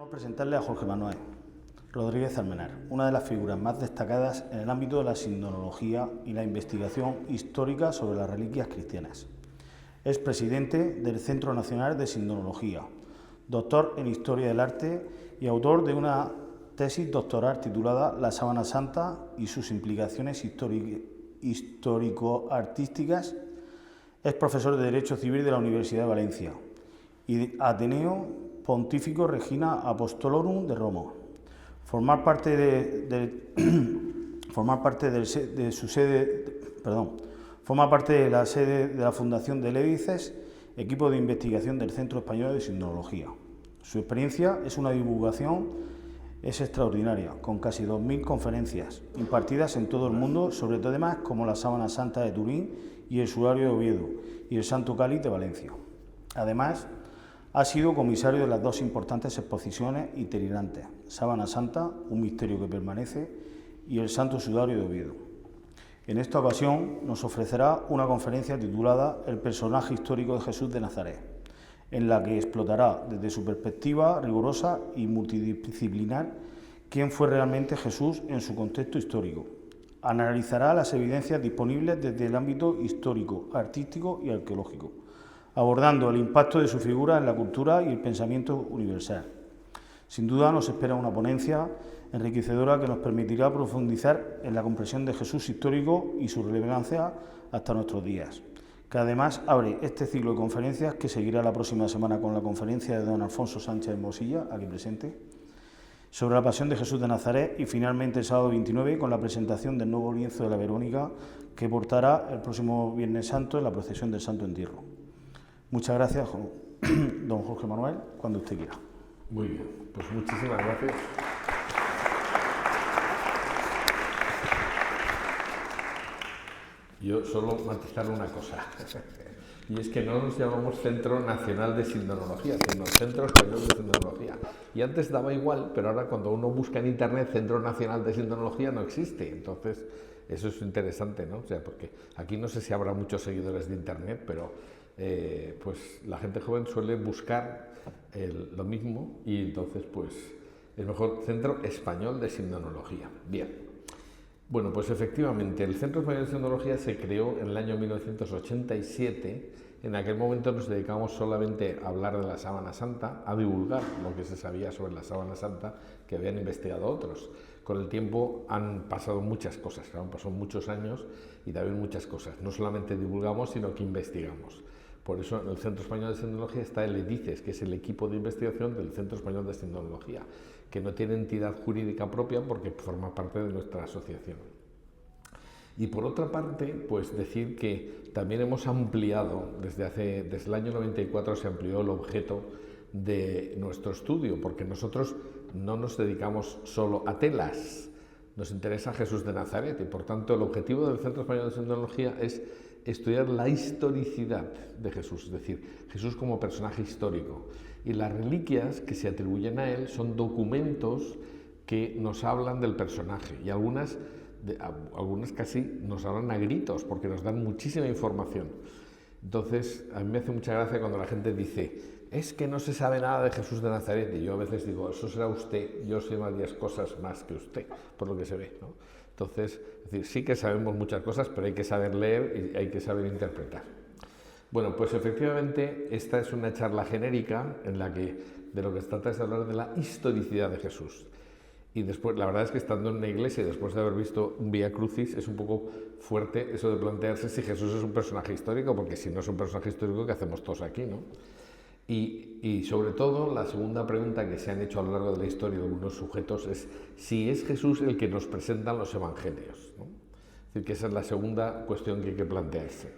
Queremos presentarle a Jorge Manuel Rodríguez Almenar, una de las figuras más destacadas en el ámbito de la sindonología y la investigación histórica sobre las reliquias cristianas. Es presidente del Centro Nacional de Sindonología, doctor en Historia del Arte y autor de una tesis doctoral titulada La Sábana Santa y sus implicaciones histórico-artísticas. Es profesor de Derecho Civil de la Universidad de Valencia y Ateneo Pontificio Regina Apostolorum de Roma. Formar parte de la sede de la Fundación de Lédices, equipo de investigación del Centro Español de Sindonología. Su experiencia es una divulgación extraordinaria, con casi 2000 conferencias impartidas en todo el mundo sobre temas como la Sábana Santa de Turín y el Sudario de Oviedo y el Santo Cáliz de Valencia. Además, ha sido comisario de las dos importantes exposiciones itinerantes, Sábana Santa, un misterio que permanece, y el Santo Sudario de Oviedo. En esta ocasión nos ofrecerá una conferencia titulada El personaje histórico de Jesús de Nazaret, en la que explotará desde su perspectiva rigurosa y multidisciplinar quién fue realmente Jesús en su contexto histórico. Analizará las evidencias disponibles desde el ámbito histórico, artístico y arqueológico, abordando el impacto de su figura en la cultura y el pensamiento universal. Sin duda nos espera una ponencia enriquecedora que nos permitirá profundizar en la comprensión de Jesús histórico y su relevancia hasta nuestros días, que además abre este ciclo de conferencias que seguirá la próxima semana con la conferencia de don Alfonso Sánchez Mosilla, aquí presente, sobre la pasión de Jesús de Nazaret, y finalmente el sábado 29 con la presentación del nuevo lienzo de la Verónica que portará el próximo Viernes Santo en la procesión del Santo Entierro. Muchas gracias, don Jorge Manuel, cuando usted quiera. Muy bien, pues muchísimas gracias. Yo solo matizar una cosa, y es que no nos llamamos Centro Nacional de Sindonología, sino Centro Español de Sindonología. Y antes daba igual, pero ahora cuando uno busca en Internet Centro Nacional de Sindonología no existe. Entonces, eso es interesante, ¿no? O sea, porque aquí no sé si habrá muchos seguidores de Internet, pero pues la gente joven suele buscar lo mismo, y entonces pues el mejor Centro Español de Sindonología. Bien, bueno, pues efectivamente el Centro Español de Sindonología se creó en el año 1987. En aquel momento nos dedicamos solamente a hablar de la Sábana Santa, a divulgar lo que se sabía sobre la Sábana Santa que habían investigado otros. Con el tiempo han pasado muchas cosas, han pasado muchos años y también muchas cosas. No solamente divulgamos, sino que investigamos. Por eso en el Centro Español de Sindonología está el EDICES, que es el equipo de investigación del Centro Español de Sindonología, que no tiene entidad jurídica propia porque forma parte de nuestra asociación. Y por otra parte, pues decir que también hemos ampliado, desde el año 94 se amplió el objeto de nuestro estudio, porque nosotros no nos dedicamos solo a telas, nos interesa Jesús de Nazaret, y por tanto el objetivo del Centro Español de Sindonología es estudiar la historicidad de Jesús, es decir, Jesús como personaje histórico. Y las reliquias que se atribuyen a él son documentos que nos hablan del personaje, y algunas casi nos hablan a gritos porque nos dan muchísima información. Entonces, a mí me hace mucha gracia cuando la gente dice: es que no se sabe nada de Jesús de Nazaret, y yo a veces digo: eso será usted, yo sé varias cosas más que usted, por lo que se ve, ¿no? Entonces, es decir, sí que sabemos muchas cosas, pero hay que saber leer y hay que saber interpretar. Bueno, pues efectivamente esta es una charla genérica en la que de lo que se trata es hablar de la historicidad de Jesús. Y después, la verdad es que estando en una iglesia y después de haber visto un Vía Crucis, es un poco fuerte eso de plantearse si Jesús es un personaje histórico, porque si no es un personaje histórico, ¿qué hacemos todos aquí, no? Y sobre todo, la segunda pregunta que se han hecho a lo largo de la historia de algunos sujetos es si es Jesús el que nos presentan los evangelios, ¿no? Es decir, que esa es la segunda cuestión que hay que plantearse.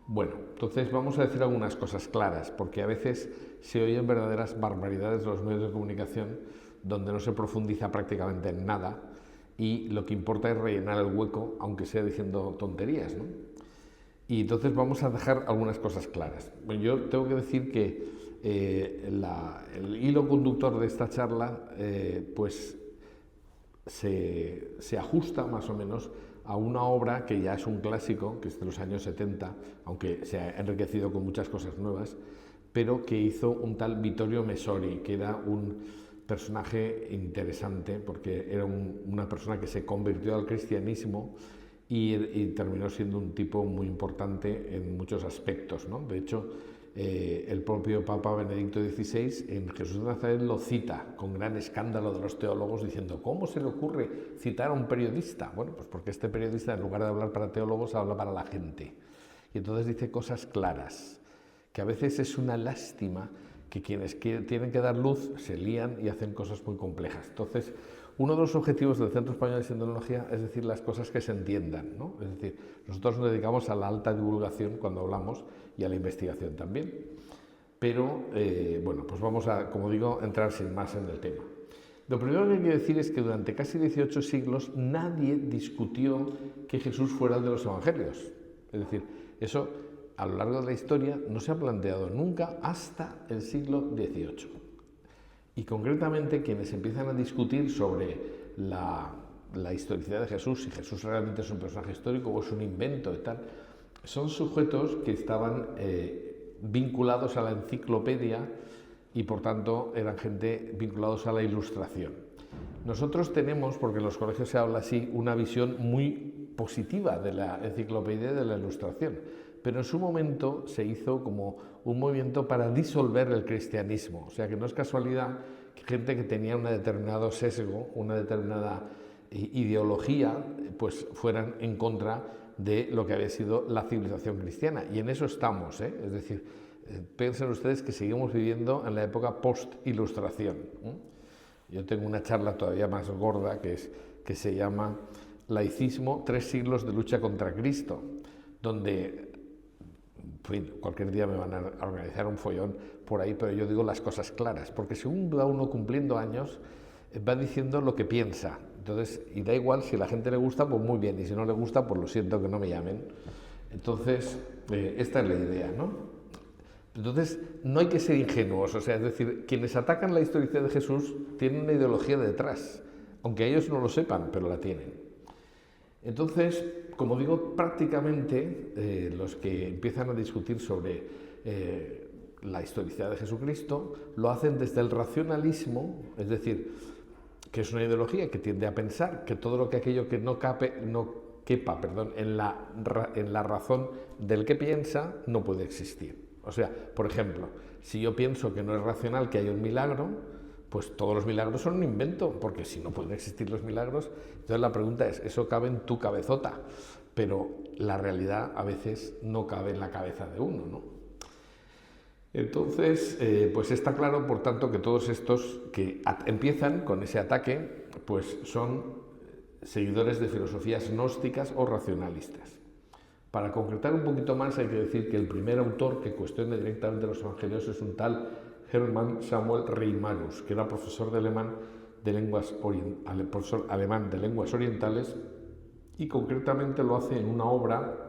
Bueno, entonces vamos a decir algunas cosas claras, porque a veces se oyen verdaderas barbaridades de los medios de comunicación donde no se profundiza prácticamente en nada y lo que importa es rellenar el hueco, aunque sea diciendo tonterías, ¿no? Y entonces vamos a dejar algunas cosas claras. Bueno, yo tengo que decir que el hilo conductor de esta charla pues se ajusta más o menos a una obra que ya es un clásico, que es de los años 70, aunque se ha enriquecido con muchas cosas nuevas, pero que hizo un tal Vittorio Messori, que era un personaje interesante porque era una persona que se convirtió al cristianismo y terminó siendo un tipo muy importante en muchos aspectos, ¿no? De hecho, el propio Papa Benedicto XVI en Jesús de Nazaret lo cita con gran escándalo de los teólogos diciendo ¿cómo se le ocurre citar a un periodista? Bueno, pues porque este periodista en lugar de hablar para teólogos habla para la gente y entonces dice cosas claras que a veces es una lástima que quienes tienen que dar luz se lían y hacen cosas muy complejas. Entonces, uno de los objetivos del Centro Español de Sindonología es decir las cosas que se entiendan, ¿no? Es decir, nosotros nos dedicamos a la alta divulgación cuando hablamos y a la investigación también. Pero, bueno, pues vamos a, como digo, entrar sin más en el tema. Lo primero que hay que decir es que durante casi 18 siglos nadie discutió que Jesús fuera el de los evangelios. Es decir, eso a lo largo de la historia no se ha planteado nunca hasta el siglo XVIII. Y concretamente quienes empiezan a discutir sobre la historicidad de Jesús, si Jesús realmente es un personaje histórico o es un invento y tal, son sujetos que estaban vinculados a la enciclopedia y por tanto eran gente vinculados a la ilustración. Nosotros tenemos, porque en los colegios se habla así, una visión muy positiva de la enciclopedia y de la ilustración, pero en su momento se hizo como un movimiento para disolver el cristianismo, o sea que no es casualidad que gente que tenía un determinado sesgo, una determinada ideología, pues fueran en contra de lo que había sido la civilización cristiana, y en eso estamos, es decir, piensen ustedes que seguimos viviendo en la época post-ilustración. Yo tengo una charla todavía más gorda que se llama Laicismo, 3 siglos de lucha contra Cristo, donde, en fin, cualquier día me van a organizar un follón por ahí, pero yo digo las cosas claras, porque según va uno cumpliendo años, va diciendo lo que piensa. Entonces, y da igual, si a la gente le gusta, pues muy bien, y si no le gusta, pues lo siento, que no me llamen. Entonces, esta es la idea, ¿no? Entonces, no hay que ser ingenuos, o sea, es decir, quienes atacan la historicidad de Jesús tienen una ideología detrás, aunque ellos no lo sepan, pero la tienen. Entonces, como digo, prácticamente los que empiezan a discutir sobre la historicidad de Jesucristo lo hacen desde el racionalismo, es decir, que es una ideología que tiende a pensar que todo aquello que no quepa en la razón del que piensa no puede existir. O sea, por ejemplo, si yo pienso que no es racional que haya un milagro, pues todos los milagros son un invento, porque si no pueden existir los milagros, entonces la pregunta es, ¿eso cabe en tu cabezota? Pero la realidad a veces no cabe en la cabeza de uno, ¿no? Entonces, pues está claro, por tanto, que todos estos que empiezan con ese ataque, pues son seguidores de filosofías gnósticas o racionalistas. Para concretar un poquito más, hay que decir que el primer autor que cuestiona directamente los evangelios es un tal Hermann Samuel Reimarus, que era profesor alemán de lenguas orientales, y concretamente lo hace en una obra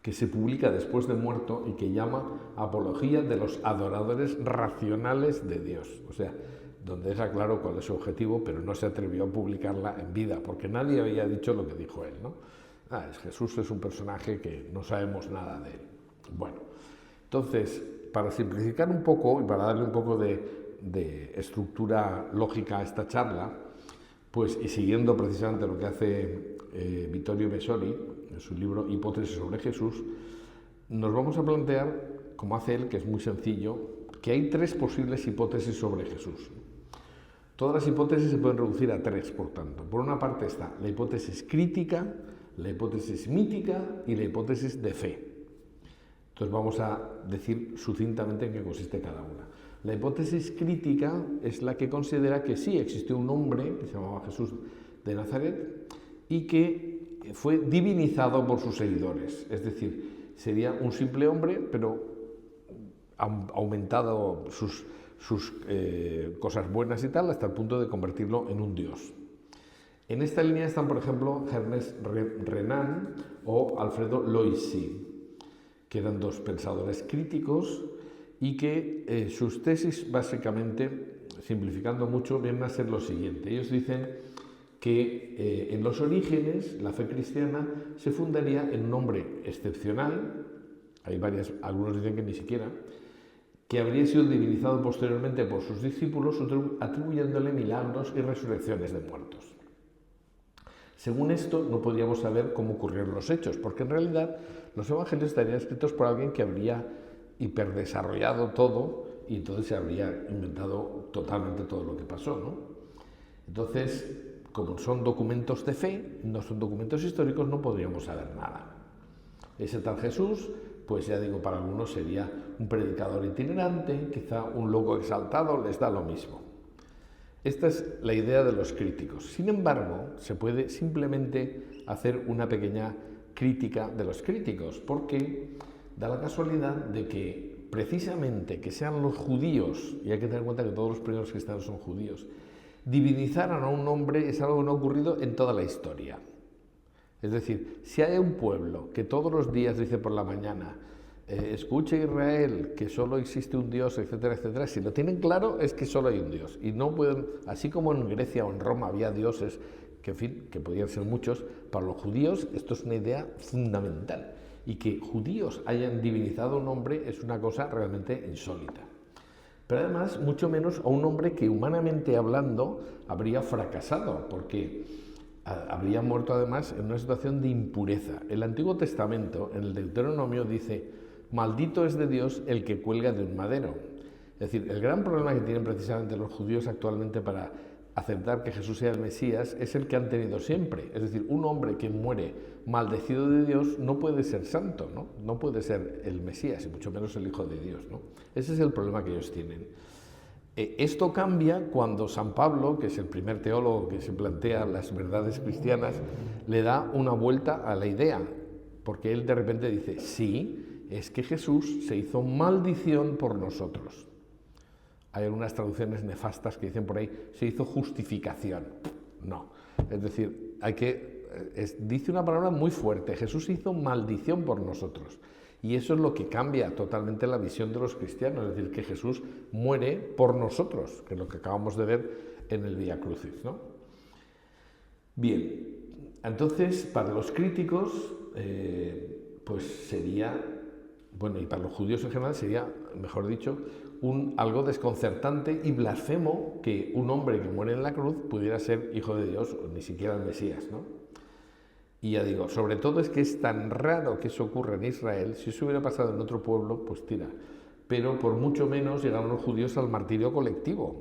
que se publica después de muerto y que llama Apología de los adoradores racionales de Dios. O sea, donde deja claro cuál es su objetivo, pero no se atrevió a publicarla en vida, porque nadie había dicho lo que dijo él, ¿no? Jesús es un personaje que no sabemos nada de él. Bueno, entonces, para simplificar un poco y para darle un poco de estructura lógica a esta charla, pues, y siguiendo precisamente lo que hace Vittorio Messori en su libro Hipótesis sobre Jesús, nos vamos a plantear, como hace él, que es muy sencillo, que hay 3 posibles hipótesis sobre Jesús. Todas las hipótesis se pueden reducir a 3, por tanto. Por una parte está la hipótesis crítica, la hipótesis mítica y la hipótesis de fe. Entonces vamos a decir sucintamente en qué consiste cada una. La hipótesis crítica es la que considera que sí existió un hombre que se llamaba Jesús de Nazaret y que fue divinizado por sus seguidores. Es decir, sería un simple hombre, pero ha aumentado sus cosas buenas y tal hasta el punto de convertirlo en un dios. En esta línea están, por ejemplo, Ernest Renan o Alfredo Loisy, que eran 2 pensadores críticos y que sus tesis, básicamente, simplificando mucho, vienen a ser lo siguiente. Ellos dicen que en los orígenes la fe cristiana se fundaría en un hombre excepcional, hay algunos dicen que ni siquiera, que habría sido divinizado posteriormente por sus discípulos, atribuyéndole milagros y resurrecciones de muertos. Según esto, no podríamos saber cómo ocurrieron los hechos, porque en realidad los evangelios estarían escritos por alguien que habría hiperdesarrollado todo y entonces se habría inventado totalmente todo lo que pasó, ¿no? Entonces, como son documentos de fe, no son documentos históricos, no podríamos saber nada. Ese tal Jesús, pues ya digo, para algunos sería un predicador itinerante, quizá un loco exaltado, les da lo mismo. Esta es la idea de los críticos. Sin embargo, se puede simplemente hacer una pequeña crítica de los críticos, porque da la casualidad de que precisamente que sean los judíos, y hay que tener en cuenta que todos los primeros cristianos son judíos, divinizaran a un hombre es algo que no ha ocurrido en toda la historia. Es decir, si hay un pueblo que todos los días dice por la mañana, escucha Israel que solo existe un Dios, etcétera, etcétera, si lo tienen claro es que solo hay un Dios. Y no pueden, así como en Grecia o en Roma había dioses, que en fin, que podían ser muchos, para los judíos esto es una idea fundamental. Y que judíos hayan divinizado a un hombre es una cosa realmente insólita. Pero además, mucho menos a un hombre que humanamente hablando habría fracasado, porque habría muerto además en una situación de impureza. El Antiguo Testamento, en el Deuteronomio, dice, maldito es de Dios el que cuelga de un madero. Es decir, el gran problema que tienen precisamente los judíos actualmente para aceptar que Jesús sea el Mesías es el que han tenido siempre. Es decir, un hombre que muere maldecido de Dios no puede ser santo, ¿no? No puede ser el Mesías, y mucho menos el Hijo de Dios, ¿no? Ese es el problema que ellos tienen. Esto cambia cuando San Pablo, que es el primer teólogo que se plantea las verdades cristianas, le da una vuelta a la idea, porque él de repente dice, sí, es que Jesús se hizo maldición por nosotros. Hay algunas traducciones nefastas que dicen por ahí, se hizo justificación. No, es decir, dice una palabra muy fuerte, Jesús se hizo maldición por nosotros. Y eso es lo que cambia totalmente la visión de los cristianos, es decir, que Jesús muere por nosotros, que es lo que acabamos de ver en el Vía Crucis, ¿no? Bien, entonces, para los críticos, pues sería, bueno, y para los judíos en general sería, mejor dicho, algo desconcertante y blasfemo que un hombre que muere en la cruz pudiera ser hijo de Dios, o ni siquiera el Mesías, ¿no? Y ya digo, sobre todo es que es tan raro que eso ocurra en Israel, si eso hubiera pasado en otro pueblo, pues tira. Pero por mucho menos llegaron los judíos al martirio colectivo.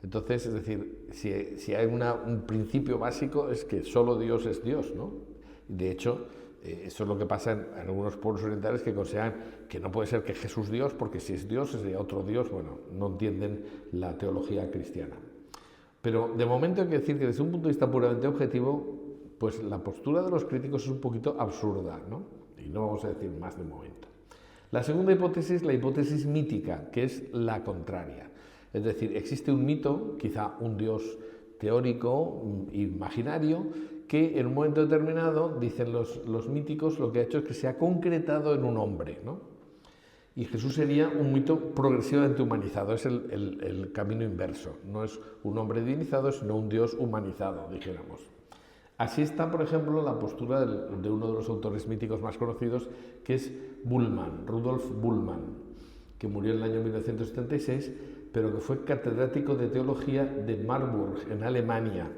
Entonces, es decir, si hay un principio básico es que solo Dios es Dios, ¿no? De hecho, eso es lo que pasa en algunos pueblos orientales que consideran que no puede ser que Jesús Dios, porque si es Dios sería otro Dios, bueno, no entienden la teología cristiana. Pero de momento hay que decir que desde un punto de vista puramente objetivo, pues la postura de los críticos es un poquito absurda, ¿no? Y no vamos a decir más de momento. La segunda hipótesis, la hipótesis mítica, que es la contraria. Es decir, existe un mito, quizá un dios teórico, imaginario, que en un momento determinado, dicen los míticos, lo que ha hecho es que se ha concretado en un hombre, ¿no? Y Jesús sería un mito progresivamente humanizado, es el camino inverso. No es un hombre divinizado, sino un dios humanizado, dijéramos. Así está, por ejemplo, la postura de uno de los autores míticos más conocidos, que es Bullmann, Rudolf Bullmann, que murió en el año 1976, pero que fue catedrático de teología de Marburg, en Alemania.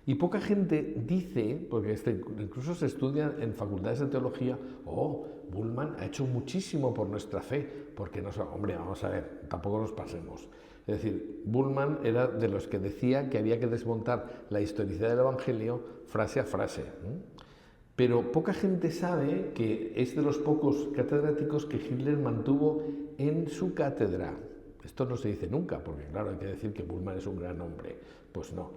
Y poca gente dice, porque incluso se estudia en facultades de teología, Bullmann ha hecho muchísimo por nuestra fe, porque no, hombre, vamos a ver, tampoco nos pasemos. Es decir, Bullmann era de los que decía que había que desmontar la historicidad del Evangelio frase a frase. Pero poca gente sabe que es de los pocos catedráticos que Hitler mantuvo en su cátedra. Esto no se dice nunca, porque claro, hay que decir que Bullmann es un gran hombre. Pues no.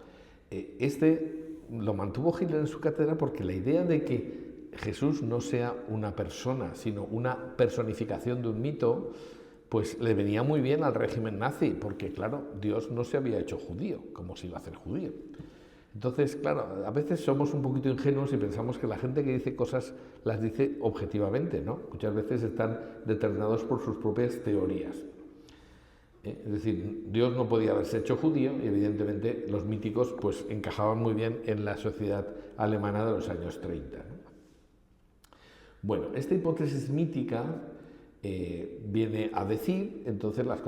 Lo mantuvo Hitler en su cátedra porque la idea de que Jesús no sea una persona, sino una personificación de un mito, pues le venía muy bien al régimen nazi, porque claro, Dios no se había hecho judío, como se iba a hacer judío. Entonces, claro, a veces somos un poquito ingenuos y pensamos que la gente que dice cosas las dice objetivamente, ¿no? Muchas veces están determinados por sus propias teorías. Es decir, Dios no podía haberse hecho judío y evidentemente los míticos pues encajaban muy bien en la sociedad alemana de los años 30, ¿no? Bueno, esta hipótesis mítica viene a decir, entonces las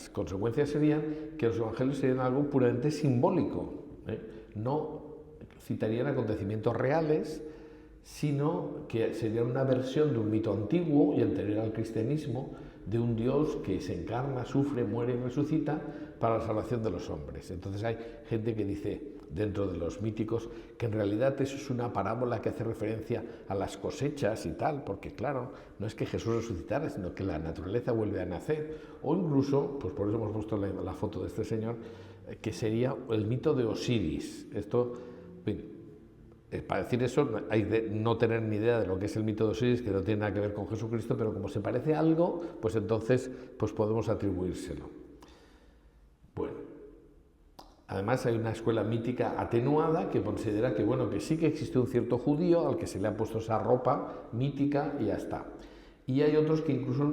consecuencias serían que los evangelios serían algo puramente simbólico, no citarían acontecimientos reales, sino que serían una versión de un mito antiguo y anterior al cristianismo, de un Dios que se encarna, sufre, muere y resucita para la salvación de los hombres. Entonces hay gente que dice, dentro de los míticos, que en realidad eso es una parábola que hace referencia a las cosechas y tal, porque claro, no es que Jesús resucitara, sino que la naturaleza vuelve a nacer, o incluso, pues por eso hemos puesto la foto de este señor, que sería el mito de Osiris. Esto, para decir eso, hay de no tener ni idea de lo que es el mito de Osiris, que no tiene nada que ver con Jesucristo, pero como se parece a algo, pues entonces pues podemos atribuírselo. Bueno, además hay una escuela mítica atenuada que considera que, bueno, que sí que existe un cierto judío al que se le ha puesto esa ropa mítica y ya está. Y hay otros que incluso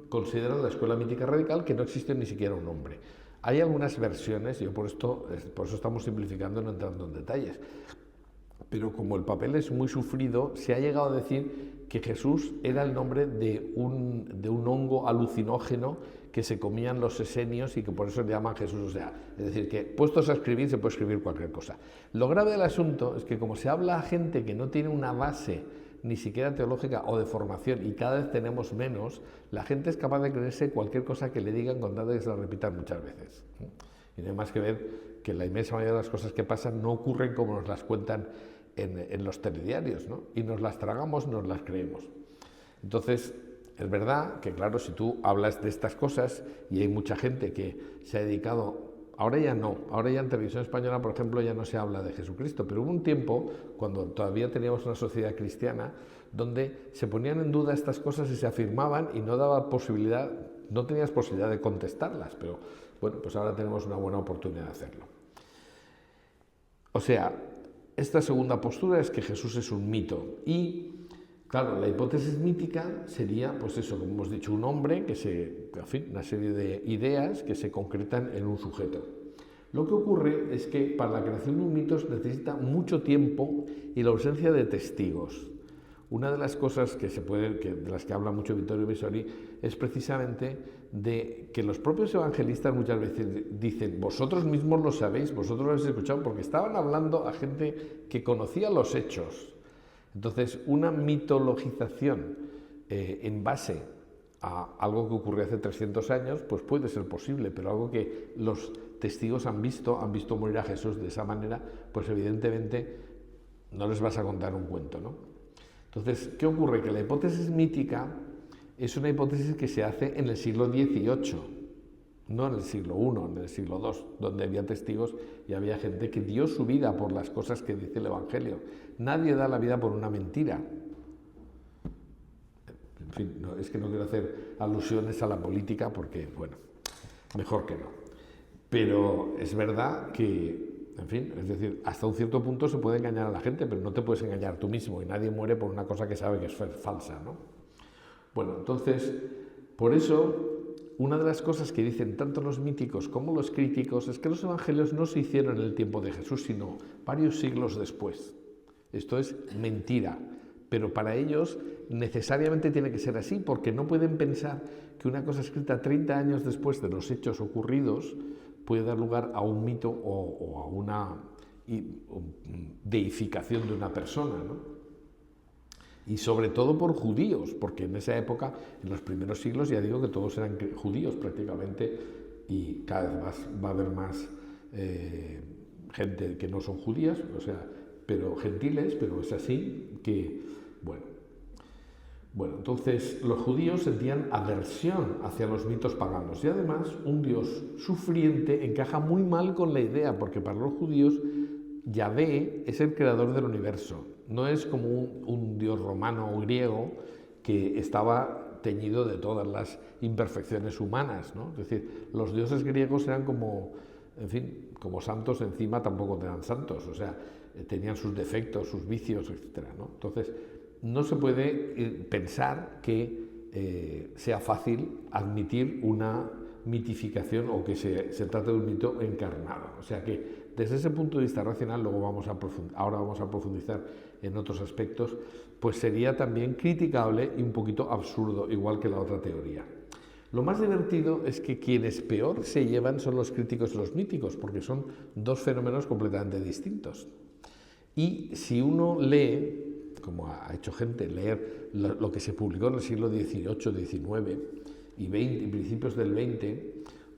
consideran la escuela mítica radical que no existe ni siquiera un hombre. Hay algunas versiones, por eso estamos simplificando, no entrando en detalles, pero como el papel es muy sufrido, se ha llegado a decir que Jesús era el nombre de un hongo alucinógeno que se comían los esenios y que por eso le llaman Jesús. O sea, es decir, que puestos a escribir se puede escribir cualquier cosa. Lo grave del asunto es que como se habla a gente que no tiene una base ni siquiera teológica o de formación, y cada vez tenemos menos, la gente es capaz de creerse cualquier cosa que le digan con tal de que se la repitan muchas veces. Y no hay más que ver que la inmensa mayoría de las cosas que pasan no ocurren como nos las cuentan en los telediarios, ¿no? Y nos las tragamos, nos las creemos. Entonces, es verdad que, claro, si tú hablas de estas cosas, y hay mucha gente que se ha dedicado, ahora ya no, ahora ya en televisión española, por ejemplo, ya no se habla de Jesucristo, pero hubo un tiempo, cuando todavía teníamos una sociedad cristiana, donde se ponían en duda estas cosas y se afirmaban y no daba posibilidad, no tenías posibilidad de contestarlas, pero bueno, pues ahora tenemos una buena oportunidad de hacerlo. O sea, esta segunda postura es que Jesús es un mito y, claro, la hipótesis mítica sería, pues eso, como hemos dicho, un hombre una serie de ideas que se concretan en un sujeto. Lo que ocurre es que para la creación de un mito se necesita mucho tiempo y la ausencia de testigos. Una de las cosas de las que habla mucho Vittorio Messori es precisamente de que los propios evangelistas muchas veces dicen, vosotros mismos lo sabéis, vosotros lo habéis escuchado, porque estaban hablando a gente que conocía los hechos. Entonces, una mitologización en base a algo que ocurrió hace 300 años, pues puede ser posible, pero algo que los testigos han visto morir a Jesús de esa manera, pues evidentemente no les vas a contar un cuento, ¿no? Entonces, ¿qué ocurre? Que la hipótesis mítica es una hipótesis que se hace en el siglo XVIII, no en el siglo I, en el siglo II, donde había testigos y había gente que dio su vida por las cosas que dice el Evangelio. Nadie da la vida por una mentira. En fin, es que no quiero hacer alusiones a la política porque, bueno, mejor que no. Pero es verdad que, en fin, es decir, hasta un cierto punto se puede engañar a la gente, pero no te puedes engañar tú mismo y nadie muere por una cosa que sabe que es falsa, ¿no? Bueno, entonces, por eso, una de las cosas que dicen tanto los míticos como los críticos es que los evangelios no se hicieron en el tiempo de Jesús, sino varios siglos después. Esto es mentira, pero para ellos necesariamente tiene que ser así, porque no pueden pensar que una cosa escrita 30 años después de los hechos ocurridos puede dar lugar a un mito o a una deificación de una persona, ¿no? Y sobre todo por judíos, porque en esa época, en los primeros siglos, ya digo que todos eran judíos prácticamente, y cada vez más va a haber más gente que no son judías, o sea, pero gentiles, pero es así que, bueno, entonces los judíos sentían aversión hacia los mitos paganos y además un Dios sufriente encaja muy mal con la idea, porque para los judíos Yahvé es el creador del universo, no es como un Dios romano o griego que estaba teñido de todas las imperfecciones humanas, ¿no? Es decir, los dioses griegos eran como, en fin, como santos encima tampoco eran santos, o sea, tenían sus defectos, sus vicios, etcétera, ¿no? Entonces, no se puede pensar que sea fácil admitir una mitificación o que se trate de un mito encarnado. O sea que desde ese punto de vista racional ahora vamos a profundizar en otros aspectos, pues sería también criticable y un poquito absurdo, igual que la otra teoría. Lo más divertido es que quienes peor se llevan son los críticos y los míticos, porque son dos fenómenos completamente distintos. Y si uno lee, como ha hecho gente, leer lo que se publicó en el siglo XVIII, XIX y XX, y principios del XX,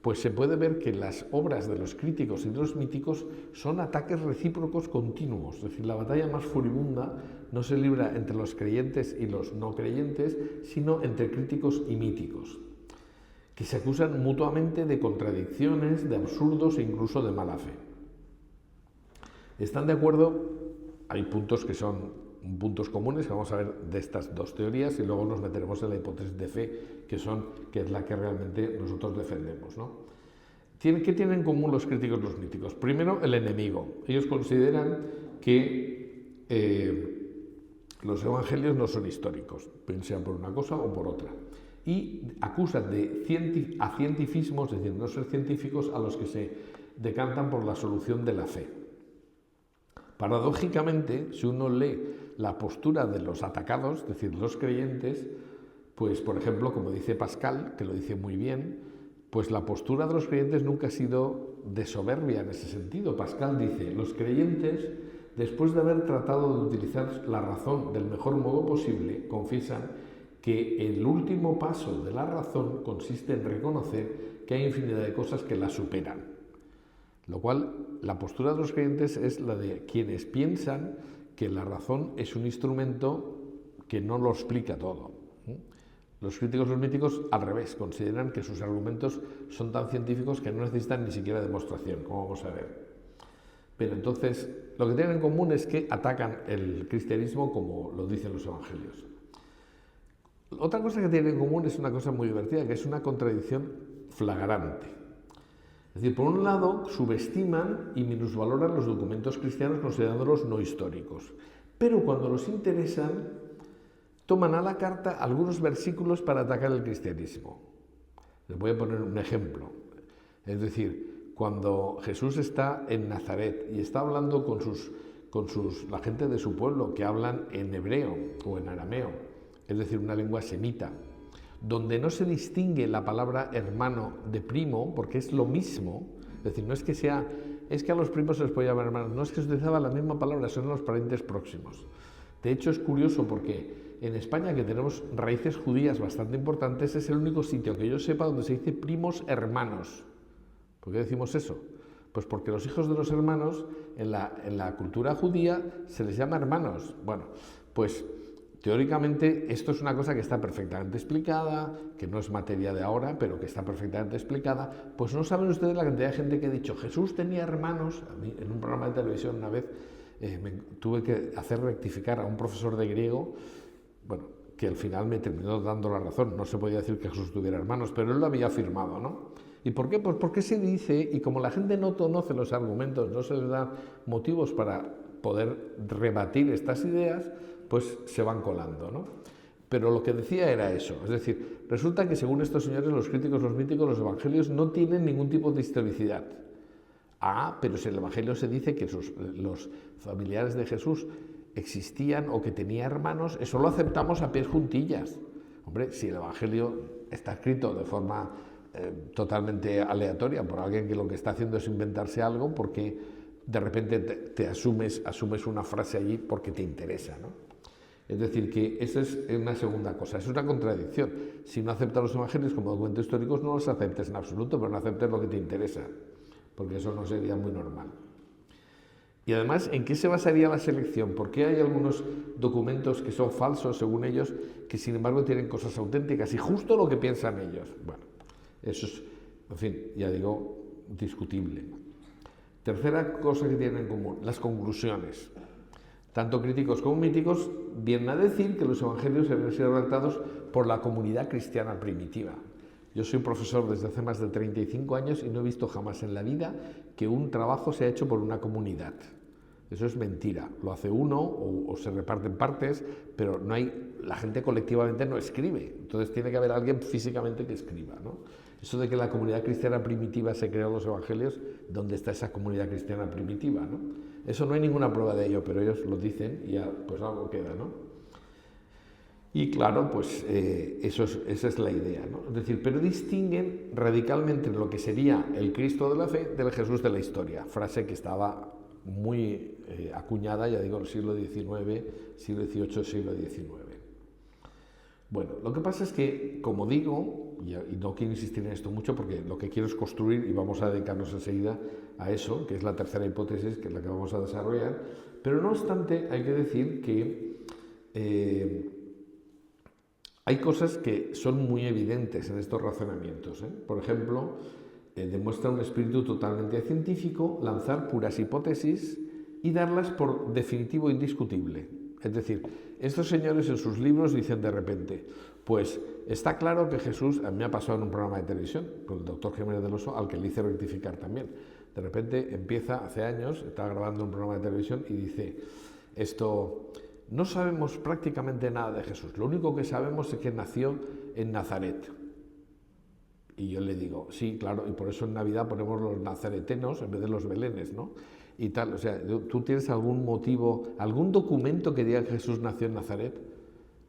pues se puede ver que las obras de los críticos y de los míticos son ataques recíprocos continuos. Es decir, la batalla más furibunda no se libra entre los creyentes y los no creyentes, sino entre críticos y míticos, que se acusan mutuamente de contradicciones, de absurdos e incluso de mala fe. ¿Están de acuerdo? Hay puntos que son puntos comunes que vamos a ver de estas dos teorías y luego nos meteremos en la hipótesis de fe, que es la que realmente nosotros defendemos, ¿no? ¿Qué tienen en común los críticos y los míticos? Primero, el enemigo. Ellos consideran que los evangelios no son históricos, bien sea por una cosa o por otra. Y acusan a cientifismos, es decir, no ser científicos, a los que se decantan por la solución de la fe. Paradójicamente, si uno lee la postura de los atacados, es decir, los creyentes, pues por ejemplo, como dice Pascal, que lo dice muy bien, pues la postura de los creyentes nunca ha sido de soberbia en ese sentido. Pascal dice, los creyentes, después de haber tratado de utilizar la razón del mejor modo posible, confiesan que el último paso de la razón consiste en reconocer que hay infinidad de cosas que la superan. Lo cual, la postura de los creyentes es la de quienes piensan que la razón es un instrumento que no lo explica todo. Los críticos y los míticos, al revés, consideran que sus argumentos son tan científicos que no necesitan ni siquiera demostración, como vamos a ver. Pero entonces, lo que tienen en común es que atacan el cristianismo como lo dicen los evangelios. Otra cosa que tienen en común es una cosa muy divertida, que es una contradicción flagrante. Es decir, por un lado, subestiman y minusvaloran los documentos cristianos considerándolos no históricos, pero cuando los interesan, toman a la carta algunos versículos para atacar el cristianismo. Les voy a poner un ejemplo. Es decir, cuando Jesús está en Nazaret y está hablando con la gente de su pueblo, que hablan en hebreo o en arameo, es decir, una lengua semita, donde no se distingue la palabra hermano de primo, porque es lo mismo, es decir, no es que es que a los primos se les puede llamar hermanos, no es que se utilizaba la misma palabra, son los parientes próximos. De hecho, es curioso porque en España, que tenemos raíces judías bastante importantes, es el único sitio que yo sepa donde se dice primos hermanos. ¿Por qué decimos eso? Pues porque los hijos de los hermanos, en la cultura judía, se les llama hermanos. Bueno, pues teóricamente esto es una cosa que está perfectamente explicada, que no es materia de ahora, pero que está perfectamente explicada. Pues no saben ustedes la cantidad de gente que ha dicho, Jesús tenía hermanos. A mí, en un programa de televisión una vez tuve que hacer rectificar a un profesor de griego, bueno, que al final me terminó dando la razón. No se podía decir que Jesús tuviera hermanos, pero él lo había afirmado, ¿no? ¿Y por qué? Pues porque se dice, y como la gente no conoce los argumentos, no se les da motivos para poder rebatir estas ideas, pues se van colando, ¿no? Pero lo que decía era eso, es decir, resulta que según estos señores, los críticos, los míticos, los evangelios no tienen ningún tipo de historicidad. Ah, pero si en el evangelio se dice que los familiares de Jesús existían o que tenía hermanos, eso lo aceptamos a pies juntillas. Hombre, si el evangelio está escrito de forma totalmente aleatoria por alguien que lo que está haciendo es inventarse algo, porque de repente te asumes una frase allí porque te interesa, ¿no? Es decir, que esa es una segunda cosa, es una contradicción. Si no aceptas los evangelios como documentos históricos, no los aceptes en absoluto, pero no aceptes lo que te interesa, porque eso no sería muy normal. Y además, ¿en qué se basaría la selección? ¿Por qué hay algunos documentos que son falsos, según ellos, que sin embargo tienen cosas auténticas y justo lo que piensan ellos? Bueno, eso es, en fin, ya digo, discutible. Tercera cosa que tienen en común, las conclusiones. Tanto críticos como míticos vienen a decir que los evangelios habían sido redactados por la comunidad cristiana primitiva. Yo soy profesor desde hace más de 35 años y no he visto jamás en la vida que un trabajo sea hecho por una comunidad. Eso es mentira. Lo hace uno o se reparten partes, pero no hay, la gente colectivamente no escribe. Entonces tiene que haber alguien físicamente que escriba, ¿no? Eso de que la comunidad cristiana primitiva se creó los evangelios, ¿dónde está esa comunidad cristiana primitiva, no? Eso no hay ninguna prueba de ello, pero ellos lo dicen y ya pues algo queda, ¿no? Y claro, pues esa es la idea, ¿no? Es decir, pero distinguen radicalmente lo que sería el Cristo de la fe del Jesús de la historia, frase que estaba muy acuñada, ya digo, en el siglo XIX, siglo XVIII, siglo XIX. Bueno, lo que pasa es que, como digo, y no quiero insistir en esto mucho porque lo que quiero es construir, y vamos a dedicarnos enseguida a eso, que es la tercera hipótesis, que es la que vamos a desarrollar, pero no obstante hay que decir que hay cosas que son muy evidentes en estos razonamientos. Por ejemplo, demuestra un espíritu totalmente científico, lanzar puras hipótesis y darlas por definitivo e indiscutible. Es decir, estos señores en sus libros dicen de repente, pues está claro que Jesús, a mí me ha pasado en un programa de televisión, con el doctor Jiménez del Oso, al que le hice rectificar también. De repente empieza, hace años, estaba grabando un programa de televisión y dice, no sabemos prácticamente nada de Jesús, lo único que sabemos es que nació en Nazaret. Y yo le digo, sí, claro, y por eso en Navidad ponemos los nazaretenos en vez de los belenes, ¿no? Y tal, o sea, ¿tú tienes algún motivo, algún documento que diga que Jesús nació en Nazaret?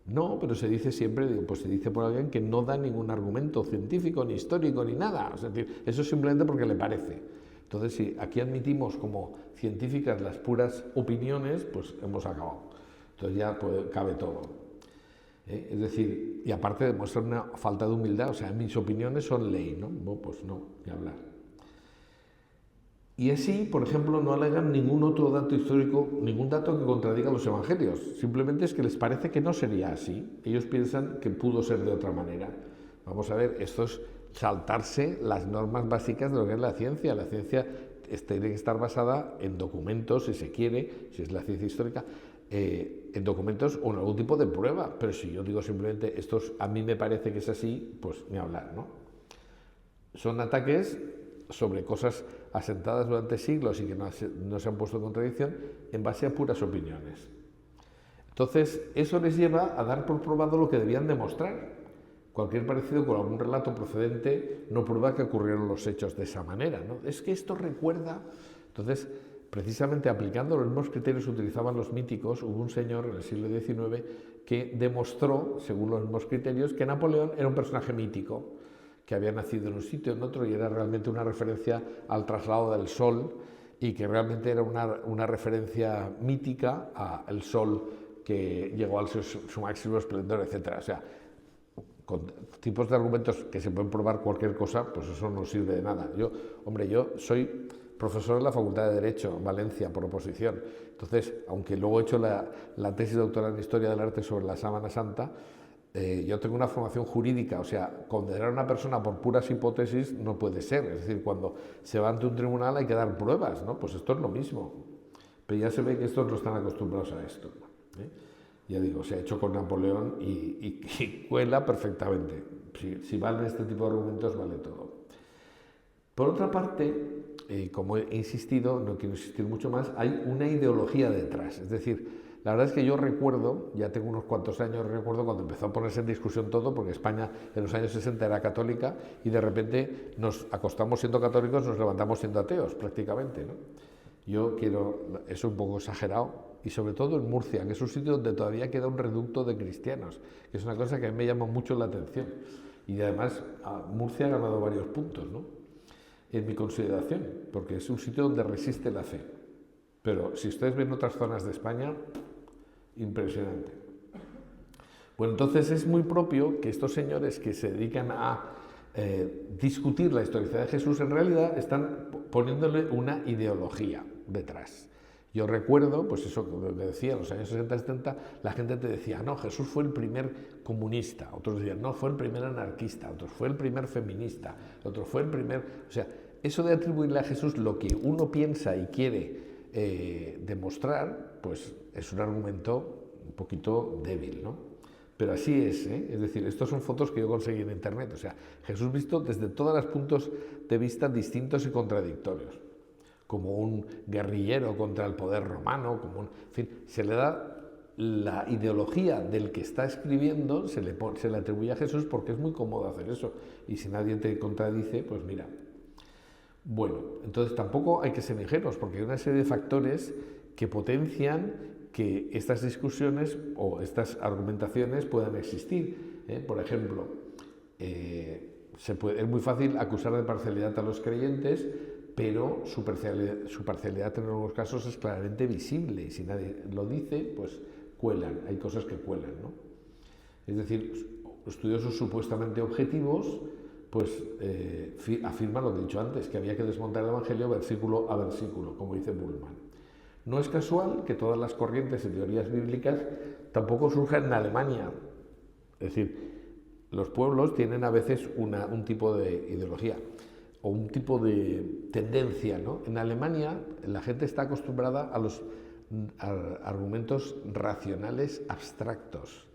No, pero se dice siempre, digo, pues se dice por alguien que no da ningún argumento científico, ni histórico, ni nada. O sea, eso es simplemente porque le parece. Entonces, si aquí admitimos como científicas las puras opiniones, pues hemos acabado. Entonces ya cabe todo. Es decir, y aparte demuestra una falta de humildad, o sea, mis opiniones son ley, ¿no? Bueno, pues no, ni hablar. Y así, por ejemplo, no alegan ningún otro dato histórico, ningún dato que contradiga los evangelios. Simplemente es que les parece que no sería así. Ellos piensan que pudo ser de otra manera. Vamos a ver, esto es saltarse las normas básicas de lo que es la ciencia. La ciencia tiene que estar basada en documentos, si se quiere, si es la ciencia histórica, en documentos o en algún tipo de prueba. Pero si yo digo simplemente, esto a mí me parece que es así, pues ni hablar, ¿no? Son ataques sobre cosas asentadas durante siglos y que no se han puesto en contradicción en base a puras opiniones. Entonces, eso les lleva a dar por probado lo que debían demostrar. Cualquier parecido con algún relato procedente no prueba que ocurrieron los hechos de esa manera, ¿no? Es que esto recuerda. Entonces, precisamente aplicando los mismos criterios que utilizaban los míticos, hubo un señor en el siglo XIX que demostró, según los mismos criterios, que Napoleón era un personaje mítico, que había nacido en un sitio o en otro y era realmente una referencia al traslado del sol y que realmente era una referencia mítica al sol que llegó a su máximo esplendor, etc. O sea, con tipos de argumentos que se pueden probar cualquier cosa, pues eso no sirve de nada. Yo soy profesor en la Facultad de Derecho en Valencia por oposición. Entonces, aunque luego he hecho la tesis doctoral en Historia del Arte sobre la Sábana Santa, yo tengo una formación jurídica, o sea, condenar a una persona por puras hipótesis no puede ser. Es decir, cuando se va ante un tribunal hay que dar pruebas, ¿no? Pues esto es lo mismo. Pero ya se ve que estos no están acostumbrados a esto, ¿eh? Ya digo, se ha hecho con Napoleón y cuela perfectamente. Si valen este tipo de argumentos, vale todo. Por otra parte, como he insistido, no quiero insistir mucho más, hay una ideología detrás. Es decir, la verdad es que yo recuerdo, ya tengo unos cuantos años, recuerdo cuando empezó a ponerse en discusión todo, porque España en los años 60 era católica y de repente nos acostamos siendo católicos, nos levantamos siendo ateos prácticamente, ¿no? Yo quiero, eso es un poco exagerado, y sobre todo en Murcia, que es un sitio donde todavía queda un reducto de cristianos, que es una cosa que a mí me llama mucho la atención. Y además Murcia ha ganado varios puntos, ¿no?, en mi consideración, porque es un sitio donde resiste la fe. Pero si ustedes ven otras zonas de España, impresionante. Bueno, entonces es muy propio que estos señores que se dedican a discutir la historicidad de Jesús, en realidad están poniéndole una ideología detrás. Yo recuerdo, pues eso que decía, en los años 60-70, la gente te decía, no, Jesús fue el primer comunista, otros decían, no, fue el primer anarquista, otros fue el primer feminista, otros fue el primer... O sea, eso de atribuirle a Jesús lo que uno piensa y quiere demostrar, pues es un argumento un poquito débil, ¿no? Pero así es, ¿eh? Es decir, estas son fotos que yo conseguí en internet, o sea, Jesús visto desde todos los puntos de vista distintos y contradictorios, como un guerrillero contra el poder romano, como en fin, se le da la ideología del que está escribiendo, se le atribuye a Jesús porque es muy cómodo hacer eso, y si nadie te contradice, pues mira. Bueno, entonces tampoco hay que ser ingenuos, porque hay una serie de factores que potencian que estas discusiones o estas argumentaciones puedan existir. Por ejemplo, es muy fácil acusar de parcialidad a los creyentes, pero su parcialidad en algunos casos es claramente visible, y si nadie lo dice, pues cuelan, hay cosas que cuelan, ¿no? Es decir, estudiosos supuestamente objetivos, pues afirman lo que he dicho antes, que había que desmontar el Evangelio versículo a versículo, como dice Bullmann. No es casual que todas las corrientes y teorías bíblicas tampoco surjan en Alemania. Es decir, los pueblos tienen a veces un tipo de ideología o un tipo de tendencia, ¿no? En Alemania la gente está acostumbrada a los argumentos racionales abstractos.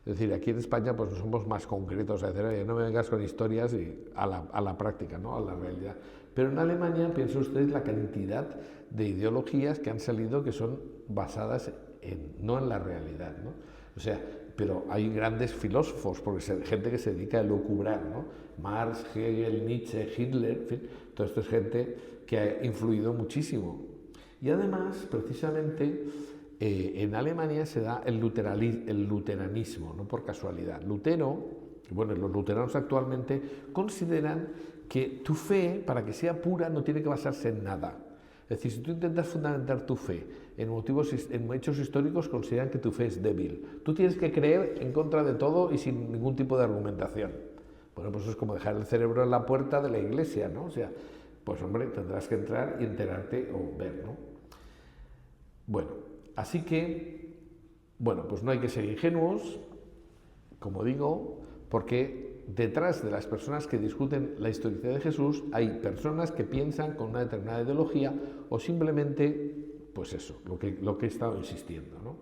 Es decir, aquí en España pues somos más concretos, es decir, oye, no me vengas con historias y a la práctica, ¿no? A la realidad. Pero en Alemania, piensen ustedes la cantidad de ideologías que han salido que son basadas no en la realidad, ¿no? O sea, pero hay grandes filósofos, porque gente que se dedica a elucubrar, ¿no? Marx, Hegel, Nietzsche, Hitler, en fin, toda esta es gente que ha influido muchísimo. Y además, precisamente, en Alemania se da el luteranismo, no por casualidad. Lutero, bueno, los luteranos actualmente consideran que tu fe, para que sea pura, no tiene que basarse en nada. Es decir, si tú intentas fundamentar tu fe en hechos históricos, consideran que tu fe es débil. Tú tienes que creer en contra de todo y sin ningún tipo de argumentación. Bueno, pues eso es como dejar el cerebro en la puerta de la iglesia, ¿no? O sea, pues hombre, tendrás que entrar y enterarte o ver, ¿no? Bueno, así que, bueno, pues no hay que ser ingenuos, como digo, porque detrás de las personas que discuten la historicidad de Jesús hay personas que piensan con una determinada ideología o simplemente, pues eso, lo que he estado insistiendo, ¿no?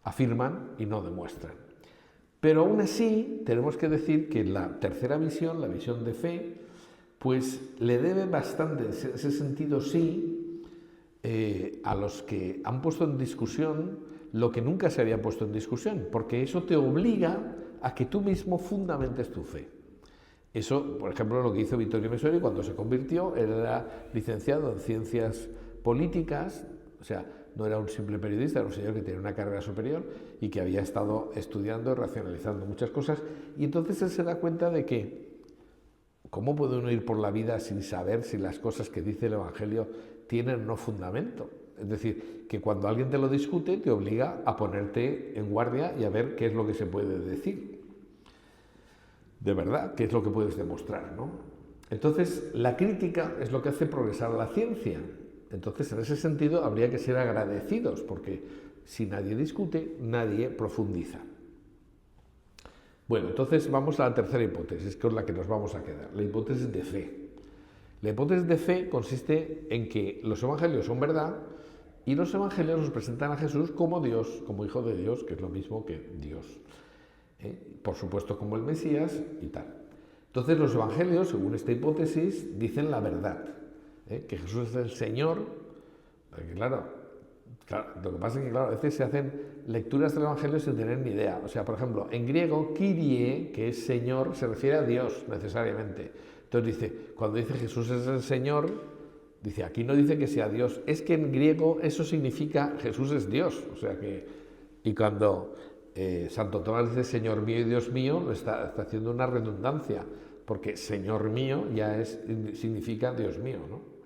Afirman y no demuestran. Pero aún así tenemos que decir que la tercera visión, la visión de fe, pues le debe bastante, en ese sentido sí, a los que han puesto en discusión lo que nunca se había puesto en discusión, porque eso te obliga a que tú mismo fundamentes tu fe. Eso, por ejemplo, lo que hizo Vittorio Messori cuando se convirtió. Él era licenciado en ciencias políticas, o sea, no era un simple periodista, era un señor que tenía una carrera superior y que había estado estudiando y racionalizando muchas cosas, y entonces él se da cuenta de que ¿cómo puede uno ir por la vida sin saber si las cosas que dice el Evangelio tienen o no fundamento? Es decir, que cuando alguien te lo discute te obliga a ponerte en guardia y a ver qué es lo que se puede decir. De verdad, qué es lo que puedes demostrar, ¿no? Entonces, la crítica es lo que hace progresar la ciencia. Entonces, en ese sentido, habría que ser agradecidos, porque si nadie discute, nadie profundiza. Bueno, entonces vamos a la tercera hipótesis, que es la que nos vamos a quedar, la hipótesis de fe. La hipótesis de fe consiste en que los evangelios son verdad y los evangelios nos presentan a Jesús como Dios, como Hijo de Dios, que es lo mismo que Dios. Por supuesto, como el Mesías y tal. Entonces, los evangelios, según esta hipótesis, dicen la verdad, que Jesús es el Señor, porque claro, lo que pasa es que claro, a veces se hacen lecturas del Evangelio sin tener ni idea. O sea, por ejemplo, en griego, Kyrie, que es Señor, se refiere a Dios necesariamente. Entonces dice, cuando dice Jesús es el Señor, dice, aquí no dice que sea Dios, es que en griego eso significa Jesús es Dios. O sea que, y cuando Santo Tomás dice Señor mío y Dios mío, lo está haciendo una redundancia, porque Señor mío ya significa Dios mío, ¿no?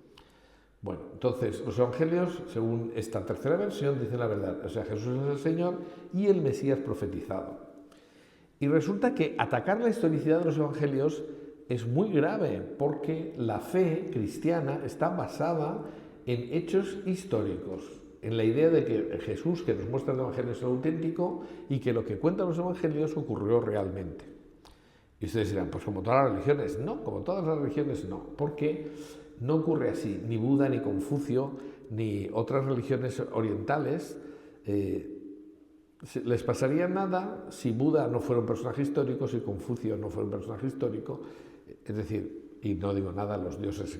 Bueno, entonces, los evangelios, según esta tercera versión, dicen la verdad. O sea, Jesús es el Señor y el Mesías profetizado. Y resulta que atacar la historicidad de los evangelios es muy grave, porque la fe cristiana está basada en hechos históricos, en la idea de que Jesús que nos muestra el evangelio es auténtico y que lo que cuentan los evangelios ocurrió realmente. Y ustedes dirán, pues como todas las religiones. No, como todas las religiones no, porque no ocurre así. Ni Buda, ni Confucio, ni otras religiones orientales les pasaría nada si Buda no fuera un personaje histórico, si Confucio no fuera un personaje histórico, es decir, y no digo nada los dioses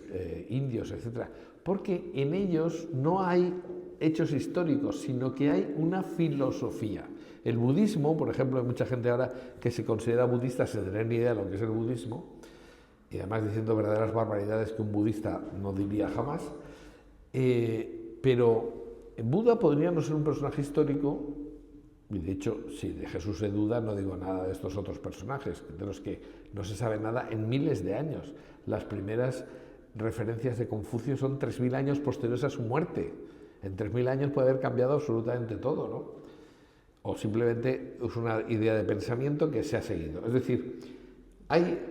indios, etc., porque en ellos no hay hechos históricos, sino que hay una filosofía. El budismo, por ejemplo, hay mucha gente ahora que se considera budista sin tener ni idea de lo que es el budismo, y además diciendo verdaderas barbaridades que un budista no diría jamás, pero Buda podría no ser un personaje histórico, y de hecho, si de Jesús se duda, no digo nada de estos otros personajes, de los que no se sabe nada en miles de años. Las primeras referencias de Confucio son 3000 años posteriores a su muerte. En 3000 años puede haber cambiado absolutamente todo, ¿no? O simplemente es una idea de pensamiento que se ha seguido. Es decir, hay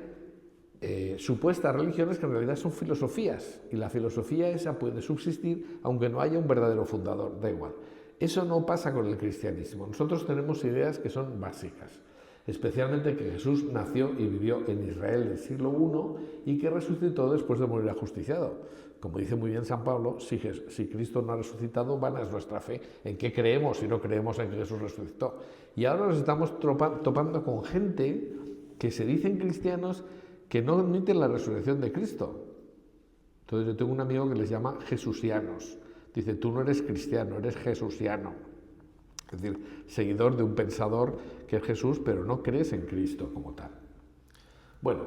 supuestas religiones que en realidad son filosofías, y la filosofía esa puede subsistir aunque no haya un verdadero fundador, da igual. Eso no pasa con el cristianismo. Nosotros tenemos ideas que son básicas, especialmente que Jesús nació y vivió en Israel del siglo I y que resucitó después de morir ajusticiado. Como dice muy bien San Pablo, si Cristo no ha resucitado, vana es nuestra fe. ¿En qué creemos si no creemos en que Jesús resucitó? Y ahora nos estamos topando con gente que se dicen cristianos que no admiten la resurrección de Cristo. Entonces yo tengo un amigo que les llama jesusianos. Dice, tú no eres cristiano, eres jesusiano. Es decir, seguidor de un pensador que es Jesús, pero no crees en Cristo como tal. Bueno,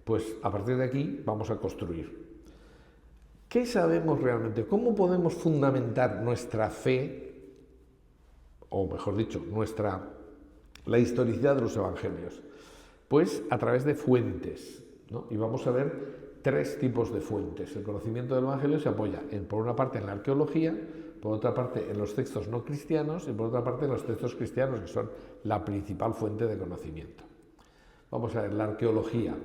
pues a partir de aquí vamos a construir. ¿Qué sabemos realmente? ¿Cómo podemos fundamentar nuestra fe, o mejor dicho, la historicidad de los evangelios? Pues a través de fuentes, ¿no? Y vamos a ver 3 tipos de fuentes. El conocimiento del evangelio se apoya, por una parte, en la arqueología, por otra parte, en los textos no cristianos y por otra parte, en los textos cristianos, que son la principal fuente de conocimiento. Vamos a ver, la arqueología.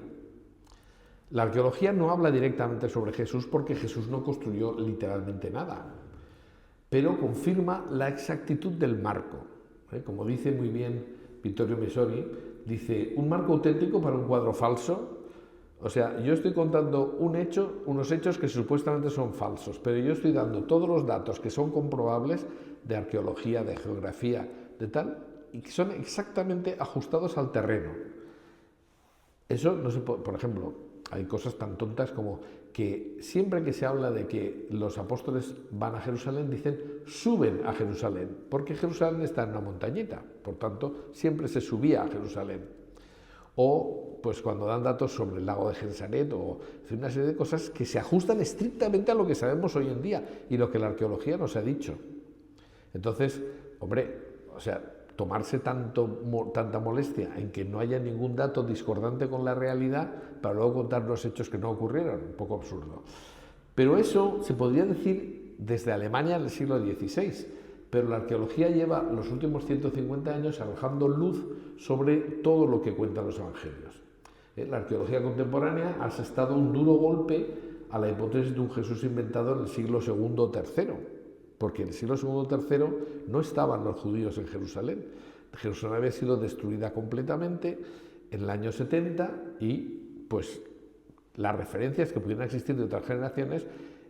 La arqueología no habla directamente sobre Jesús porque Jesús no construyó literalmente nada, pero confirma la exactitud del marco. Como dice muy bien Vittorio Messori, dice, un marco auténtico para un cuadro falso. O sea, yo estoy contando unos hechos que supuestamente son falsos, pero yo estoy dando todos los datos que son comprobables de arqueología, de geografía, de tal, y que son exactamente ajustados al terreno. Eso no se puede, por ejemplo, hay cosas tan tontas como que siempre que se habla de que los apóstoles van a Jerusalén, dicen suben a Jerusalén, porque Jerusalén está en una montañita, por tanto, siempre se subía a Jerusalén. O pues cuando dan datos sobre el lago de Gensaret o una serie de cosas que se ajustan estrictamente a lo que sabemos hoy en día y lo que la arqueología nos ha dicho. Entonces, hombre, o sea, tomarse tanta molestia en que no haya ningún dato discordante con la realidad para luego contar los hechos que no ocurrieron, un poco absurdo. Pero eso se podría decir desde Alemania en el siglo XVI. Pero la arqueología lleva los últimos 150 años arrojando luz sobre todo lo que cuentan los evangelios. La arqueología contemporánea ha asestado un duro golpe a la hipótesis de un Jesús inventado en el siglo II o III, porque en el siglo II o III no estaban los judíos en Jerusalén. Jerusalén había sido destruida completamente en el año 70 y pues las referencias que pudieran existir de otras generaciones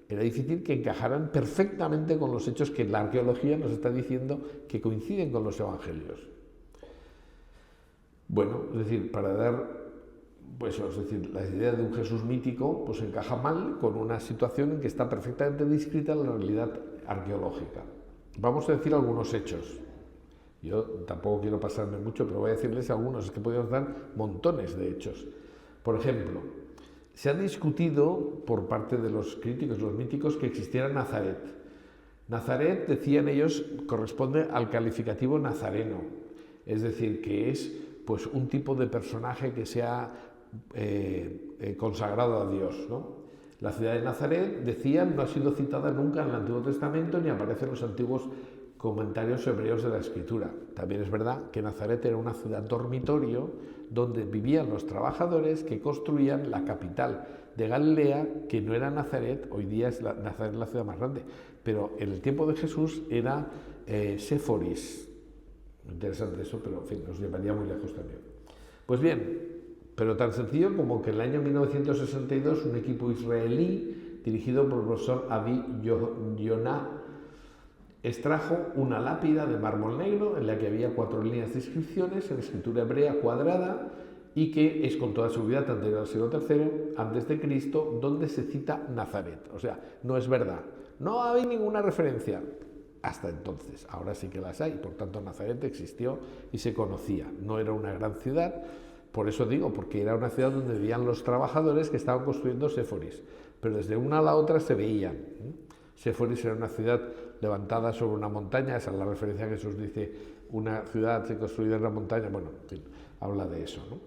era difícil que encajaran perfectamente con los hechos que la arqueología nos está diciendo que coinciden con los evangelios. Bueno, es decir, para dar, pues, es decir, la idea de un Jesús mítico, pues encaja mal con una situación en que está perfectamente descrita la realidad arqueológica. Vamos a decir algunos hechos. Yo tampoco quiero pasarme mucho, pero voy a decirles algunos, es que podemos dar montones de hechos. Por ejemplo, se ha discutido por parte de los críticos, los míticos, que existiera Nazaret. Nazaret, decían ellos, corresponde al calificativo nazareno, es decir, que es pues un tipo de personaje que se ha consagrado a Dios, ¿no? La ciudad de Nazaret, decían, no ha sido citada nunca en el Antiguo Testamento ni aparece en los antiguos comentarios hebreos de la Escritura. También es verdad que Nazaret era una ciudad dormitorio donde vivían los trabajadores que construían la capital de Galilea, que no era Nazaret, hoy día es Nazaret la ciudad más grande, pero en el tiempo de Jesús era Séforis. Interesante eso, pero en fin, nos llevaría muy lejos también. Pues bien, pero tan sencillo como que en el año 1962 un equipo israelí dirigido por el profesor Avi Yonah extrajo una lápida de mármol negro en la que había 4 líneas de inscripciones en escritura hebrea cuadrada y que es con toda seguridad anterior al siglo III antes de Cristo, donde se cita Nazaret. O sea, no es verdad. No hay ninguna referencia hasta entonces. Ahora sí que las hay. Por tanto, Nazaret existió y se conocía. No era una gran ciudad, por eso digo, porque era una ciudad donde vivían los trabajadores que estaban construyendo Séforis. Pero desde una a la otra se veían. Seforis era una ciudad levantada sobre una montaña, esa es la referencia que Jesús dice, una ciudad construida en la montaña, bueno, en fin, habla de eso, ¿no?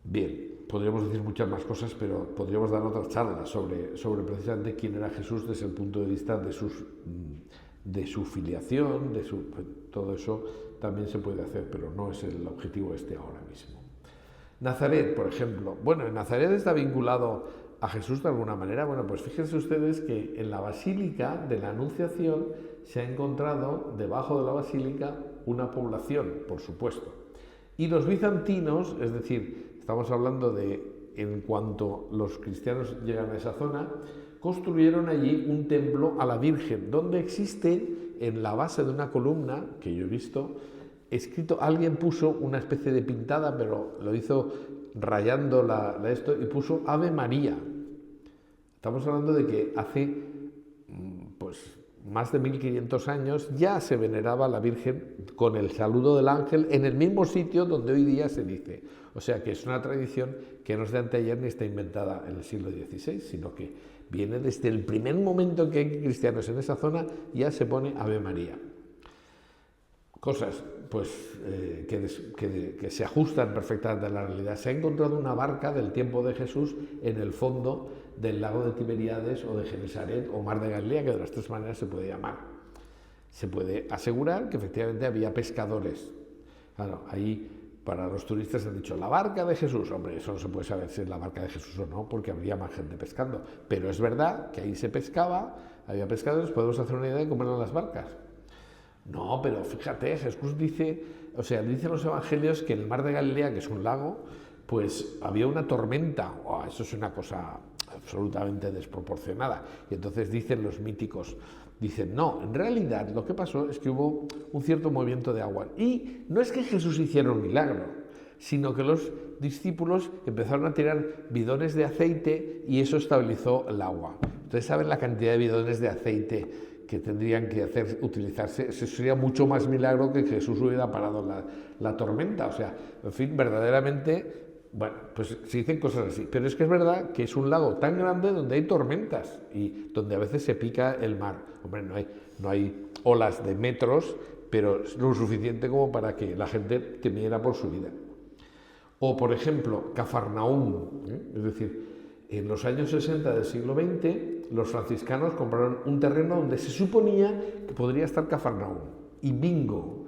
Bien, podríamos decir muchas más cosas, pero podríamos dar otra charla sobre precisamente quién era Jesús desde el punto de vista de su filiación, todo eso también se puede hacer, pero no es el objetivo ahora mismo. Nazaret, por ejemplo. Bueno, Nazaret está vinculado a Jesús de alguna manera. Bueno, pues fíjense ustedes que en la Basílica de la Anunciación se ha encontrado, debajo de la Basílica, una población, por supuesto. Y los bizantinos, es decir, estamos hablando de en cuanto los cristianos llegan a esa zona, construyeron allí un templo a la Virgen, donde existe en la base de una columna, que yo he visto, escrito, alguien puso una especie de pintada, pero lo hizo rayando esto y puso Ave María. Estamos hablando de que hace pues más de 1500 años ya se veneraba a la Virgen con el saludo del ángel en el mismo sitio donde hoy día se dice. O sea que es una tradición que no es de anteayer ni está inventada en el siglo XVI, sino que viene desde el primer momento que hay cristianos en esa zona, ya se pone Ave María. Cosas pues que se ajustan perfectamente a la realidad. Se ha encontrado una barca del tiempo de Jesús en el fondo del lago de Tiberíades o de Genesaret o Mar de Galilea, que de las tres maneras se puede llamar. Se puede asegurar que efectivamente había pescadores. Claro, ahí para los turistas han dicho la barca de Jesús. Hombre, eso no se puede saber si es la barca de Jesús o no, porque habría más gente pescando. Pero es verdad que ahí se pescaba, había pescadores, podemos hacer una idea de cómo eran las barcas. No, pero fíjate, Jesús dice, o sea, dicen los evangelios que en el Mar de Galilea, que es un lago, pues había una tormenta. Oh, eso es una cosa absolutamente desproporcionada. Y entonces dicen los míticos, dicen, no, en realidad lo que pasó es que hubo un cierto movimiento de agua. Y no es que Jesús hiciera un milagro, sino que los discípulos empezaron a tirar bidones de aceite y eso estabilizó el agua. Ustedes saben la cantidad de bidones de aceite que tendrían que utilizarse. Eso sería mucho más milagro que Jesús hubiera parado la tormenta. O sea, en fin, verdaderamente, bueno, pues se dicen cosas así. Pero es que es verdad que es un lago tan grande donde hay tormentas y donde a veces se pica el mar. Hombre, no hay olas de metros, pero es lo suficiente como para que la gente temiera por su vida. O, por ejemplo, Cafarnaúm, es decir, en los años 60 del siglo XX, los franciscanos compraron un terreno donde se suponía que podría estar Cafarnaúm. Y bingo,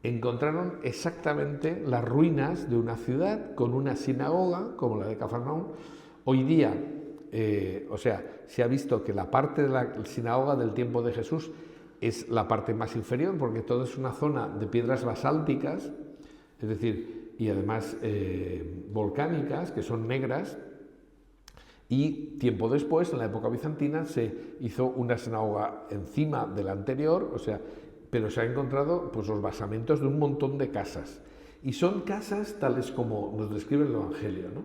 encontraron exactamente las ruinas de una ciudad con una sinagoga, como la de Cafarnaúm. Hoy día, o sea, se ha visto que la parte de la sinagoga del tiempo de Jesús es la parte más inferior, porque todo es una zona de piedras basálticas, es decir, y además volcánicas, que son negras. Y tiempo después, en la época bizantina, se hizo una sinagoga encima de la anterior, o sea, pero se han encontrado pues, los basamentos de un montón de casas. Y son casas tales como nos describe el Evangelio, ¿no?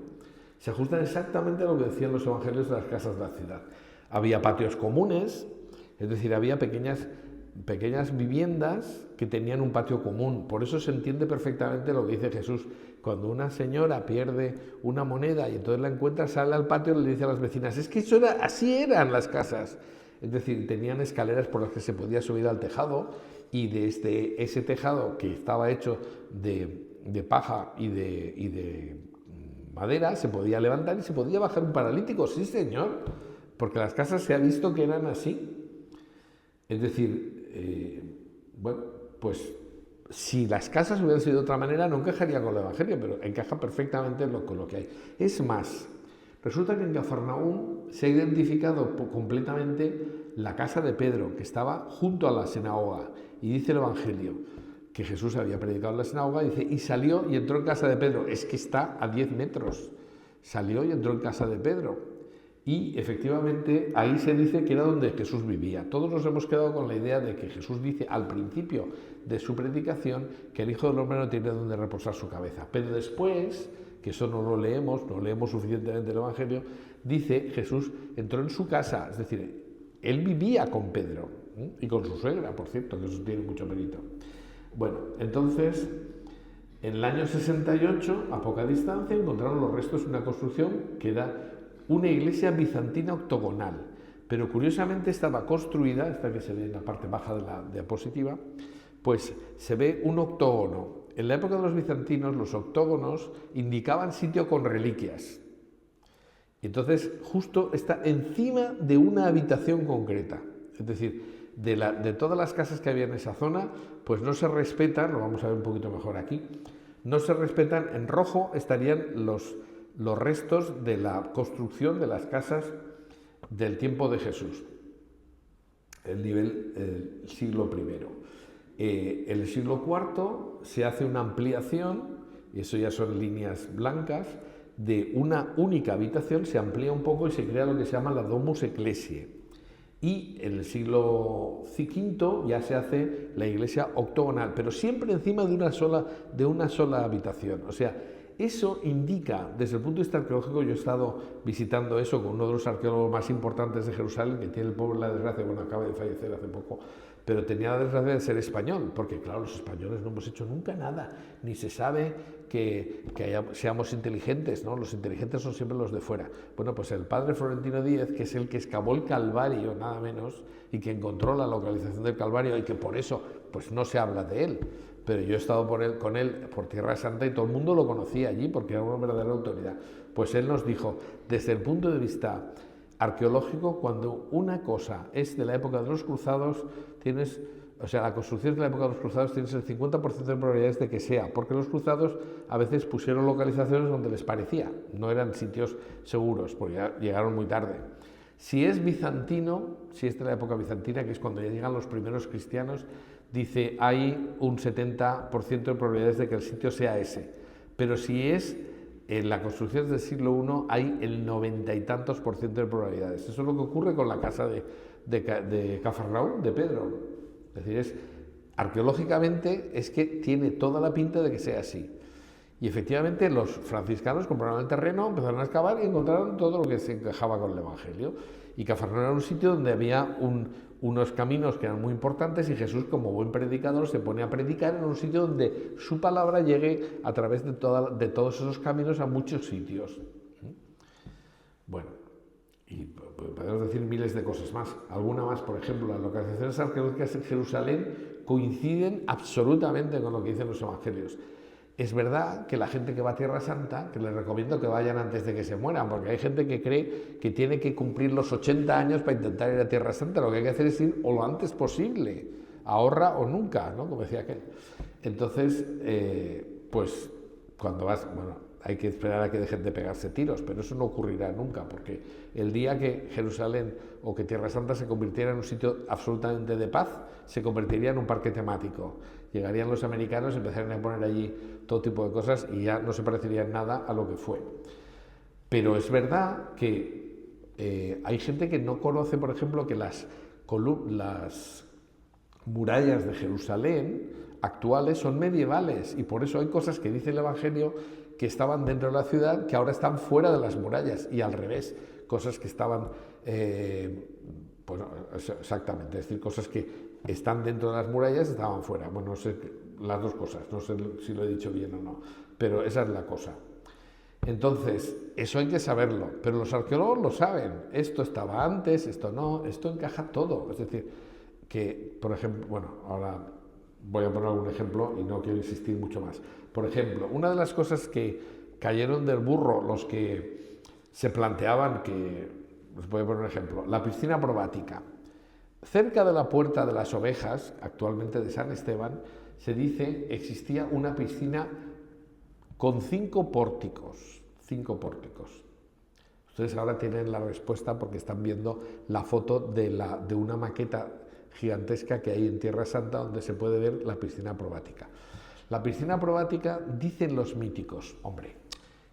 Se ajustan exactamente a lo que decían los Evangelios de las casas de la ciudad. Había patios comunes, es decir, había pequeñas viviendas que tenían un patio común. Por eso se entiende perfectamente lo que dice Jesús. Cuando una señora pierde una moneda y entonces la encuentra, sale al patio y le dice a las vecinas, es que así eran las casas. Es decir, tenían escaleras por las que se podía subir al tejado y desde ese tejado que estaba hecho de paja y de madera se podía levantar y se podía bajar un paralítico. Sí, señor, porque las casas se ha visto que eran así. Es decir, bueno, pues si las casas hubieran sido de otra manera no encajaría con el Evangelio, pero encaja perfectamente con lo que hay. Es más, resulta que en Cafarnaúm se ha identificado completamente la casa de Pedro, que estaba junto a la sinagoga, y dice el Evangelio que Jesús había predicado en la sinagoga, dice, y salió y entró en casa de Pedro. Es que está a 10 metros. Salió y entró en casa de Pedro. Y efectivamente ahí se dice que era donde Jesús vivía. Todos nos hemos quedado con la idea de que Jesús dice al principio de su predicación que el Hijo del Hombre no tiene donde reposar su cabeza. Pero después, que eso no leemos suficientemente el Evangelio, dice Jesús entró en su casa, es decir, él vivía con Pedro y con su suegra, por cierto, que eso tiene mucho mérito. Bueno, entonces, en el año 68, a poca distancia, encontraron los restos de una construcción que era una iglesia bizantina octogonal, pero curiosamente estaba construida, esta que se ve en la parte baja de la diapositiva, pues se ve un octógono. En la época de los bizantinos, los octógonos indicaban sitio con reliquias. Entonces, justo está encima de una habitación concreta. Es decir, de todas las casas que había en esa zona, pues no se respetan, lo vamos a ver un poquito mejor aquí, no se respetan, en rojo estarían los restos de la construcción de las casas del tiempo de Jesús, el nivel siglo I. En el siglo IV se hace una ampliación, y eso ya son líneas blancas, de una única habitación, se amplía un poco y se crea lo que se llama la Domus Ecclesiae. Y en el siglo V ya se hace la iglesia octogonal, pero siempre encima de una sola habitación. O sea, eso indica, desde el punto de vista arqueológico, yo he estado visitando eso con uno de los arqueólogos más importantes de Jerusalén, que tiene el pobre la desgracia, bueno, acaba de fallecer hace poco, pero tenía la desgracia de ser español, porque claro, los españoles no hemos hecho nunca nada, ni se sabe que seamos inteligentes, ¿no? Los inteligentes son siempre los de fuera. Bueno, pues el padre Florentino Díez, que es el que excavó el Calvario, nada menos, y que encontró la localización del Calvario, y que por eso pues no se habla de él, pero yo he estado con él por Tierra Santa y todo el mundo lo conocía allí porque era una verdadera autoridad. Pues él nos dijo, desde el punto de vista arqueológico, cuando una cosa es de la época de los cruzados, la construcción de la época de los cruzados tienes el 50% de probabilidades de que sea, porque los cruzados a veces pusieron localizaciones donde les parecía, no eran sitios seguros, porque ya llegaron muy tarde. Si es bizantino, si es de la época bizantina, que es cuando ya llegan los primeros cristianos, dice hay un 70% de probabilidades de que el sitio sea ese, pero si es en la construcción del siglo I hay el 90 y tantos % de probabilidades. Eso es lo que ocurre con la casa de Cafarnaúm, de Pedro. Es decir, arqueológicamente es que tiene toda la pinta de que sea así. Y efectivamente los franciscanos compraron el terreno, empezaron a excavar y encontraron todo lo que se encajaba con el Evangelio. Y Cafarnaúm era un sitio donde había unos caminos que eran muy importantes y Jesús, como buen predicador, se pone a predicar en un sitio donde su palabra llegue a través de todos esos caminos a muchos sitios. Bueno, y podemos decir miles de cosas más. Alguna más, por ejemplo, las localizaciones arqueológicas en Jerusalén coinciden absolutamente con lo que dicen los evangelios. Es verdad que la gente que va a Tierra Santa, que les recomiendo que vayan antes de que se mueran, porque hay gente que cree que tiene que cumplir los 80 años para intentar ir a Tierra Santa. Lo que hay que hacer es ir o lo antes posible, ahorra o nunca, ¿no? Como decía aquel. Entonces, pues cuando vas, bueno, hay que esperar a que dejen de pegarse tiros, pero eso no ocurrirá nunca, porque el día que Jerusalén o que Tierra Santa se convirtiera en un sitio absolutamente de paz, se convertiría en un parque temático. Llegarían los americanos, empezarían a poner allí todo tipo de cosas y ya no se parecería en nada a lo que fue. Pero es verdad que hay gente que no conoce, por ejemplo, que las murallas de Jerusalén actuales son medievales y por eso hay cosas que dice el Evangelio que estaban dentro de la ciudad que ahora están fuera de las murallas y al revés, cosas que estaban, pues exactamente, es decir, cosas que están dentro de las murallas estaban fuera. Bueno, no sé las dos cosas, no sé si lo he dicho bien o no, pero esa es la cosa. Entonces, eso hay que saberlo, pero los arqueólogos lo saben, esto estaba antes, esto no, esto encaja todo, es decir, que, por ejemplo, bueno, ahora voy a poner algún ejemplo y no quiero insistir mucho más. Por ejemplo, una de las cosas que cayeron del burro los que se planteaban que, os voy a poner un ejemplo, la piscina probática. Cerca de la Puerta de las Ovejas, actualmente de San Esteban, se dice existía una piscina con 5 pórticos. 5 pórticos. Ustedes ahora tienen la respuesta porque están viendo la foto de una maqueta gigantesca que hay en Tierra Santa donde se puede ver la piscina probática. La piscina probática, dicen los míticos, hombre,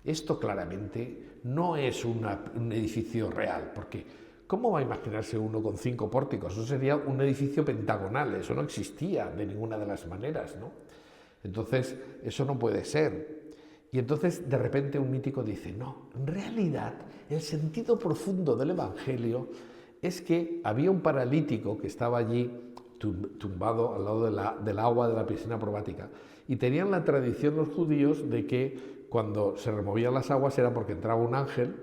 esto claramente no es un edificio real, porque ¿cómo va a imaginarse uno con 5 pórticos? Eso sería un edificio pentagonal, eso no existía de ninguna de las maneras, ¿no? Entonces, eso no puede ser. Y entonces, de repente, un mítico dice, no, en realidad, el sentido profundo del Evangelio es que había un paralítico que estaba allí tumbado al lado del agua de la piscina probática. Y tenían la tradición los judíos de que cuando se removían las aguas era porque entraba un ángel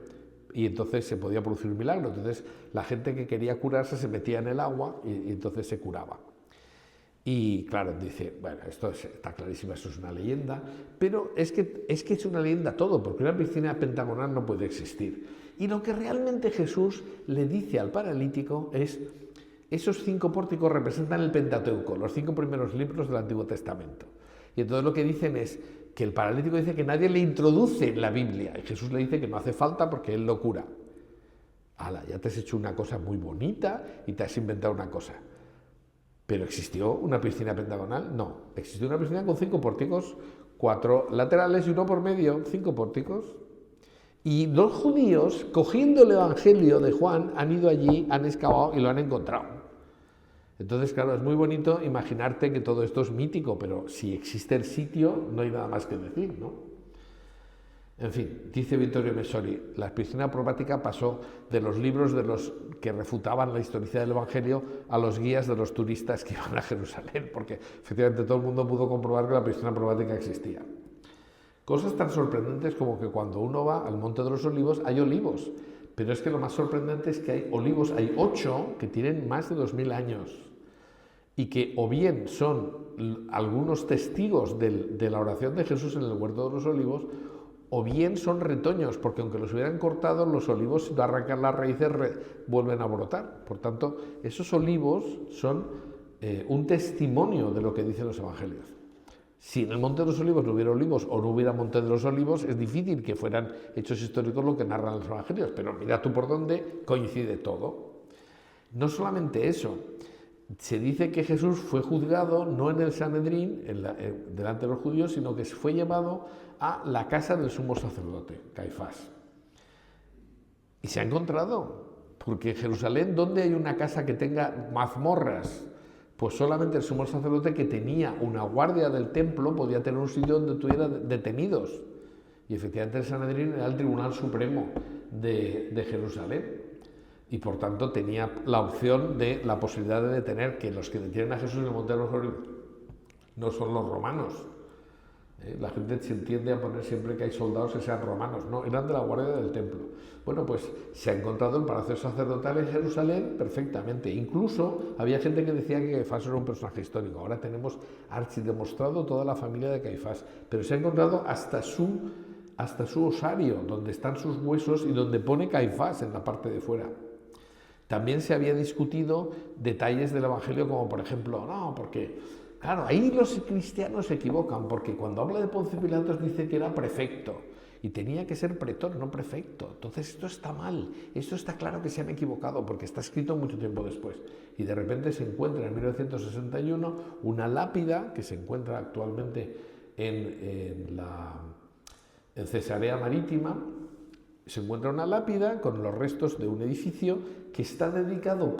y entonces se podía producir un milagro. Entonces la gente que quería curarse se metía en el agua y entonces se curaba. Y claro, dice, bueno, esto está clarísimo, eso es una leyenda, pero es que es una leyenda todo, porque una piscina pentagonal no puede existir. Y lo que realmente Jesús le dice al paralítico es, esos 5 pórticos representan el Pentateuco, los 5 primeros libros del Antiguo Testamento. Y entonces lo que dicen es que el paralítico dice que nadie le introduce en la Biblia, y Jesús le dice que no hace falta porque él lo cura. ¡Hala! Ya te has hecho una cosa muy bonita y te has inventado una cosa. ¿Pero existió una piscina pentagonal? No, existió una piscina con 5 pórticos, 4 laterales y 1 por medio, 5 pórticos. Y los judíos, cogiendo el Evangelio de Juan, han ido allí, han excavado y lo han encontrado. Entonces, claro, es muy bonito imaginarte que todo esto es mítico, pero si existe el sitio, no hay nada más que decir, ¿no? En fin, dice Vittorio Messori, la piscina probatica pasó de los libros de los que refutaban la historicidad del Evangelio a los guías de los turistas que iban a Jerusalén, porque efectivamente todo el mundo pudo comprobar que la piscina probatica existía. Cosas tan sorprendentes como que cuando uno va al Monte de los Olivos hay olivos, pero es que lo más sorprendente es que hay olivos, hay 8 que tienen más de 2000 años y que o bien son algunos testigos de la oración de Jesús en el huerto de los olivos, o bien son retoños, porque aunque los hubieran cortado, los olivos, si tú arrancas las raíces, vuelven a brotar. Por tanto, esos olivos son un testimonio de lo que dicen los evangelios. Si en el Monte de los Olivos no hubiera olivos o no hubiera Monte de los Olivos, es difícil que fueran hechos históricos lo que narran los evangelios, pero mira tú por dónde coincide todo. No solamente eso, se dice que Jesús fue juzgado no en el Sanedrín, delante de los judíos, sino que fue llevado a la casa del sumo sacerdote, Caifás. Y se ha encontrado, porque en Jerusalén, ¿dónde hay una casa que tenga mazmorras? Pues solamente el sumo sacerdote, que tenía una guardia del templo, podía tener un sitio donde tuviera detenidos. Y efectivamente el Sanedrín era el Tribunal Supremo de Jerusalén. Y por tanto tenía la opción de la posibilidad de detener, que los que detienen a Jesús en el Monte de los Olivos no son los romanos. La gente se entiende a poner siempre que hay soldados que sean romanos, no, eran de la guardia del templo. Bueno, pues se ha encontrado el palacio sacerdotal en Jerusalén perfectamente. Incluso había gente que decía que Caifás era un personaje histórico. Ahora tenemos archidemostrado toda la familia de Caifás, pero se ha encontrado hasta su osario, donde están sus huesos y donde pone Caifás en la parte de fuera. También se había discutido detalles del Evangelio, como por ejemplo, no, porque claro, ahí los cristianos se equivocan, porque cuando habla de Poncio Pilatos dice que era prefecto y tenía que ser pretor, no prefecto. Entonces esto está mal, esto está claro que se han equivocado, porque está escrito mucho tiempo después. Y de repente se encuentra en 1961 una lápida que se encuentra actualmente en Cesarea Marítima. Se encuentra una lápida con los restos de un edificio que está dedicado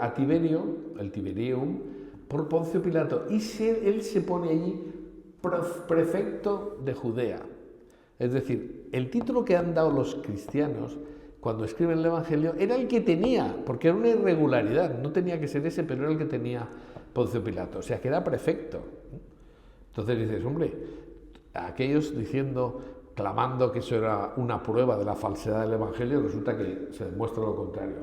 a Tiberio, el Tiberium, por Poncio Pilato, y él se pone allí prefecto de Judea. Es decir, el título que han dado los cristianos cuando escriben el Evangelio era el que tenía, porque era una irregularidad, no tenía que ser ese, pero era el que tenía Poncio Pilato, o sea que era prefecto. Entonces dices, hombre, aquellos clamando que eso era una prueba de la falsedad del Evangelio, resulta que se demuestra lo contrario.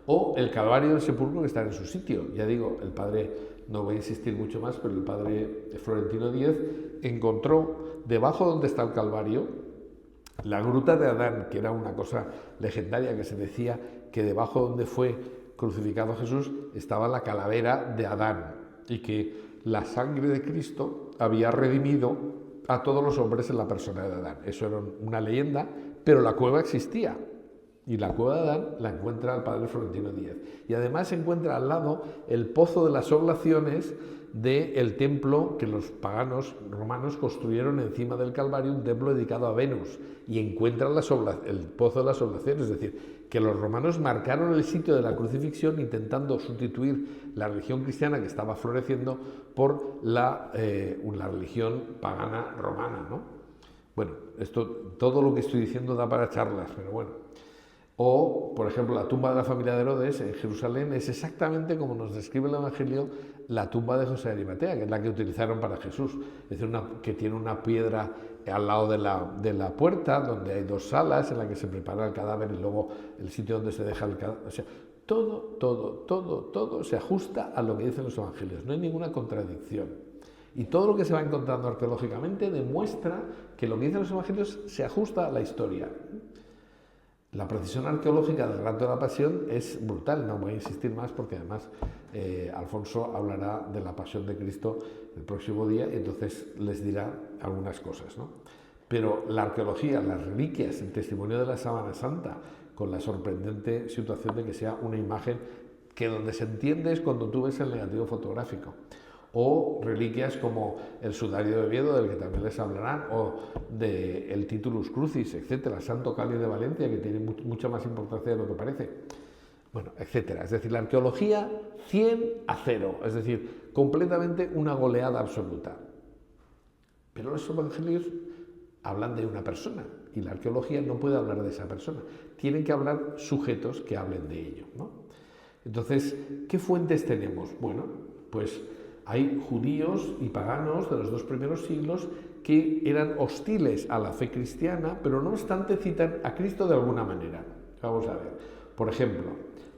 O el Calvario del sepulcro, que está en su sitio. Ya digo, el padre, no voy a insistir mucho más, pero el padre Florentino Díez encontró debajo donde está el Calvario la gruta de Adán, que era una cosa legendaria, que se decía que debajo donde fue crucificado Jesús estaba la calavera de Adán y que la sangre de Cristo había redimido a todos los hombres en la persona de Adán. Eso era una leyenda, pero la cueva existía. Y la cueva de Adán la encuentra el padre Florentino Díez. Y además se encuentra al lado el pozo de las oblaciones del templo que los paganos romanos construyeron encima del Calvario, un templo dedicado a Venus. Y encuentran el pozo de las oblaciones, es decir, que los romanos marcaron el sitio de la crucifixión intentando sustituir la religión cristiana que estaba floreciendo por la religión pagana romana, ¿no? Bueno, todo lo que estoy diciendo da para charlas, pero bueno. O, por ejemplo, la tumba de la familia de Herodes en Jerusalén es exactamente como nos describe el Evangelio la tumba de José de Arimatea, que es la que utilizaron para Jesús. Es decir, que tiene una piedra al lado de la puerta, donde hay 2 salas en las que se prepara el cadáver y luego el sitio donde se deja el cadáver. O sea, todo se ajusta a lo que dicen los evangelios. No hay ninguna contradicción. Y todo lo que se va encontrando arqueológicamente demuestra que lo que dicen los evangelios se ajusta a la historia. La precisión arqueológica del relato de la pasión es brutal, no voy a insistir más porque además Alfonso hablará de la pasión de Cristo el próximo día y entonces les dirá algunas cosas, ¿no? Pero la arqueología, las reliquias, el testimonio de la Sábana Santa, con la sorprendente situación de que sea una imagen que donde se entiende es cuando tú ves el negativo fotográfico. O reliquias como el sudario de Oviedo, del que también les hablarán, o del Titulus Crucis, etcétera, Santo Cáliz de Valencia, que tiene mucha más importancia de lo que parece, bueno, etcétera. Es decir, la arqueología 100-0, es decir, completamente una goleada absoluta. Pero los evangelios hablan de una persona, y la arqueología no puede hablar de esa persona. Tienen que hablar sujetos que hablen de ello, ¿no? Entonces, ¿qué fuentes tenemos? Bueno, pues hay judíos y paganos de los 2 primeros siglos que eran hostiles a la fe cristiana, pero no obstante citan a Cristo de alguna manera. Vamos a ver. Por ejemplo,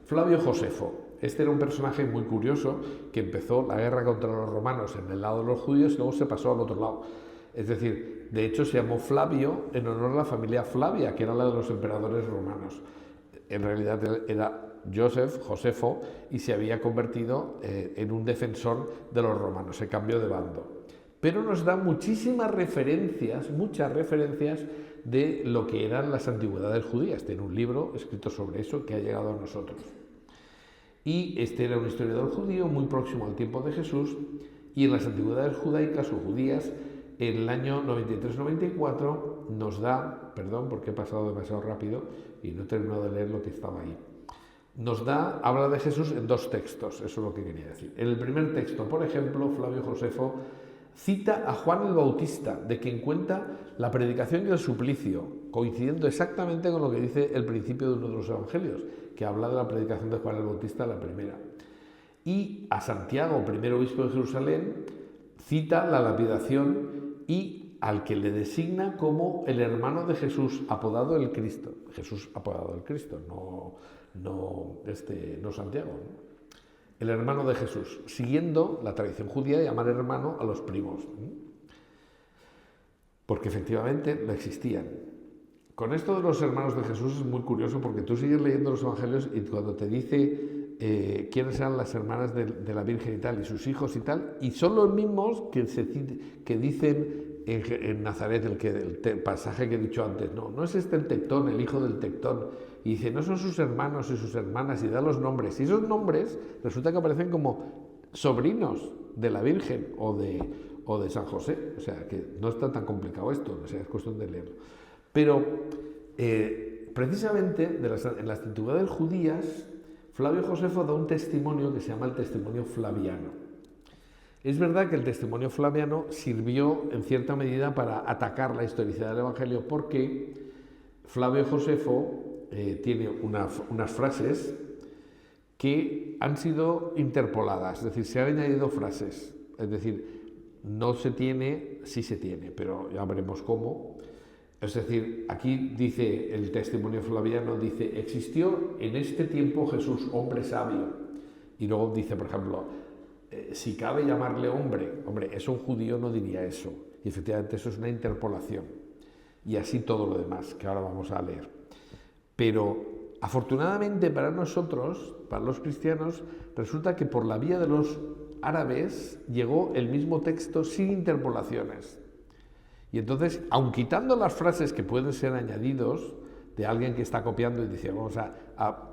Flavio Josefo. Este era un personaje muy curioso que empezó la guerra contra los romanos en el lado de los judíos y luego se pasó al otro lado. Es decir, de hecho se llamó Flavio en honor a la familia Flavia, que era la de los emperadores romanos. En realidad era Josefo, y se había convertido en un defensor de los romanos, se cambió de bando. Pero nos da muchísimas referencias, muchas referencias de lo que eran las antigüedades judías. Tiene un libro escrito sobre eso que ha llegado a nosotros. Y este era un historiador judío muy próximo al tiempo de Jesús, y en las antigüedades judaicas o judías, en el año 93-94 nos da, perdón porque he pasado demasiado rápido y no he terminado de leer lo que estaba ahí, habla de Jesús en 2 textos, eso es lo que quería decir. En el primer texto, por ejemplo, Flavio Josefo cita a Juan el Bautista, de quien cuenta la predicación y el suplicio, coincidiendo exactamente con lo que dice el principio de uno de los evangelios, que habla de la predicación de Juan el Bautista, la primera. Y a Santiago, primer obispo de Jerusalén, cita la lapidación y al que le designa como el hermano de Jesús, apodado el Cristo. Jesús apodado el Cristo, no Santiago, ¿no? El hermano de Jesús, siguiendo la tradición judía de llamar hermano a los primos, porque efectivamente lo existían. Con esto de los hermanos de Jesús es muy curioso porque tú sigues leyendo los evangelios y cuando te dice quiénes eran las hermanas de la Virgen y tal, y sus hijos y tal, y son los mismos que dicen en Nazaret, el pasaje que he dicho antes, no es este el Tectón, el hijo del Tectón, y dice, no son sus hermanos y sus hermanas, y da los nombres, y esos nombres resulta que aparecen como sobrinos de la Virgen o de San José, o sea, que no está tan complicado esto, o sea, es cuestión de leerlo. Pero, precisamente, en las antigüedades judías, Flavio Josefo da un testimonio que se llama el testimonio flaviano. Es verdad que el testimonio flaviano sirvió en cierta medida para atacar la historicidad del Evangelio, porque Flavio Josefo tiene unas frases que han sido interpoladas, es decir, se han añadido frases, es decir, no se tiene, sí se tiene, pero ya veremos cómo. Es decir, aquí dice el testimonio flaviano, dice, existió en este tiempo Jesús, hombre sabio. Y luego dice, por ejemplo, si cabe llamarle hombre, eso un judío no diría eso. Y efectivamente eso es una interpolación. Y así todo lo demás, que ahora vamos a leer. Pero afortunadamente para nosotros, para los cristianos, resulta que por la vía de los árabes llegó el mismo texto sin interpolaciones. Y entonces, aun quitando las frases que pueden ser añadidos de alguien que está copiando y dice, vamos a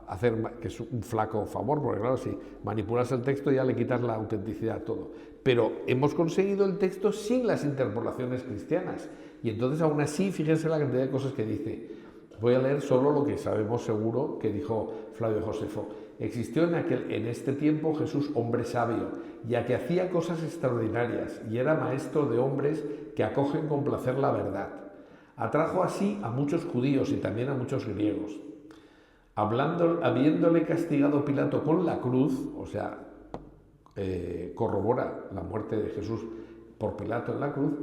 hacer, que es un flaco favor, porque claro, si manipulas el texto ya le quitas la autenticidad a todo. Pero hemos conseguido el texto sin las interpolaciones cristianas. Y entonces, aún así, fíjense la cantidad de cosas que dice. Voy a leer solo lo que sabemos seguro que dijo Flavio Josefo. Existió en este tiempo Jesús, hombre sabio, ya que hacía cosas extraordinarias y era maestro de hombres que acogen con placer la verdad. Atrajo así a muchos judíos y también a muchos griegos. Habiéndole castigado Pilato con la cruz, o sea, corrobora la muerte de Jesús por Pilato en la cruz,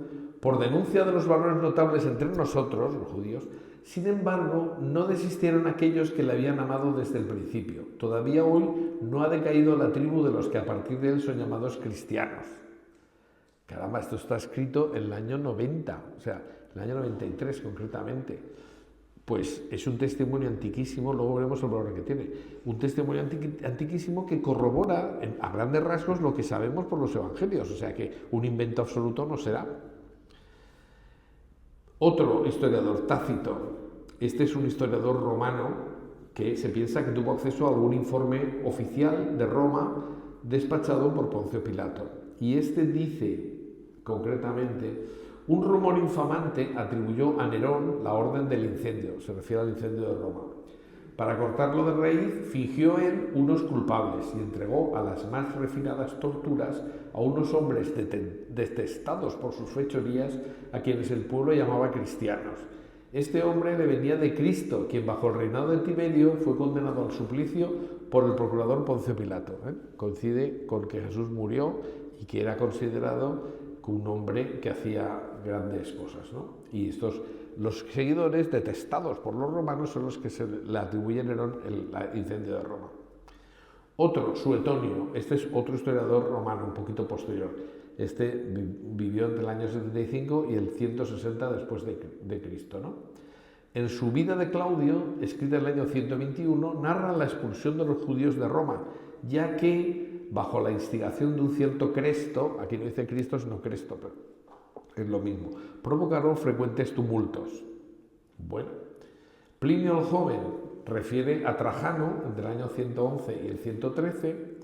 por denuncia de los valores notables entre nosotros, los judíos. Sin embargo, no desistieron aquellos que le habían amado desde el principio. Todavía hoy no ha decaído la tribu de los que a partir de él son llamados cristianos. Caramba, esto está escrito en el año 90, o sea, en el año 93 concretamente. Pues es un testimonio antiquísimo, luego veremos el valor que tiene. Un testimonio antiquísimo que corrobora a grandes rasgos lo que sabemos por los evangelios, o sea que un invento absoluto no será. Otro historiador, Tácito, este es un historiador romano que se piensa que tuvo acceso a algún informe oficial de Roma despachado por Poncio Pilato. Y este dice, concretamente, un rumor infamante atribuyó a Nerón la orden del incendio, se refiere al incendio de Roma. Para cortarlo de raíz, fingió él unos culpables y entregó a las más refinadas torturas a unos hombres detestados por sus fechorías, a quienes el pueblo llamaba cristianos. Este hombre le venía de Cristo, quien bajo el reinado de Tiberio fue condenado al suplicio por el procurador Poncio Pilato. Coincide con que Jesús murió y que era considerado un hombre que hacía grandes cosas, ¿no? Y los seguidores detestados por los romanos son los que se le atribuyen a Nerón el incendio de Roma. Otro, Suetonio, este es otro historiador romano, un poquito posterior. Este vivió entre el año 75 y el 160 después de Cristo, ¿no? En su vida de Claudio, escrita en el año 121, narra la expulsión de los judíos de Roma, ya que bajo la instigación de un cierto Cresto, aquí no dice Cristo sino Cresto, pero es lo mismo, provocaron frecuentes tumultos. Bueno, Plinio el Joven refiere a Trajano, entre el año 111 y el 113,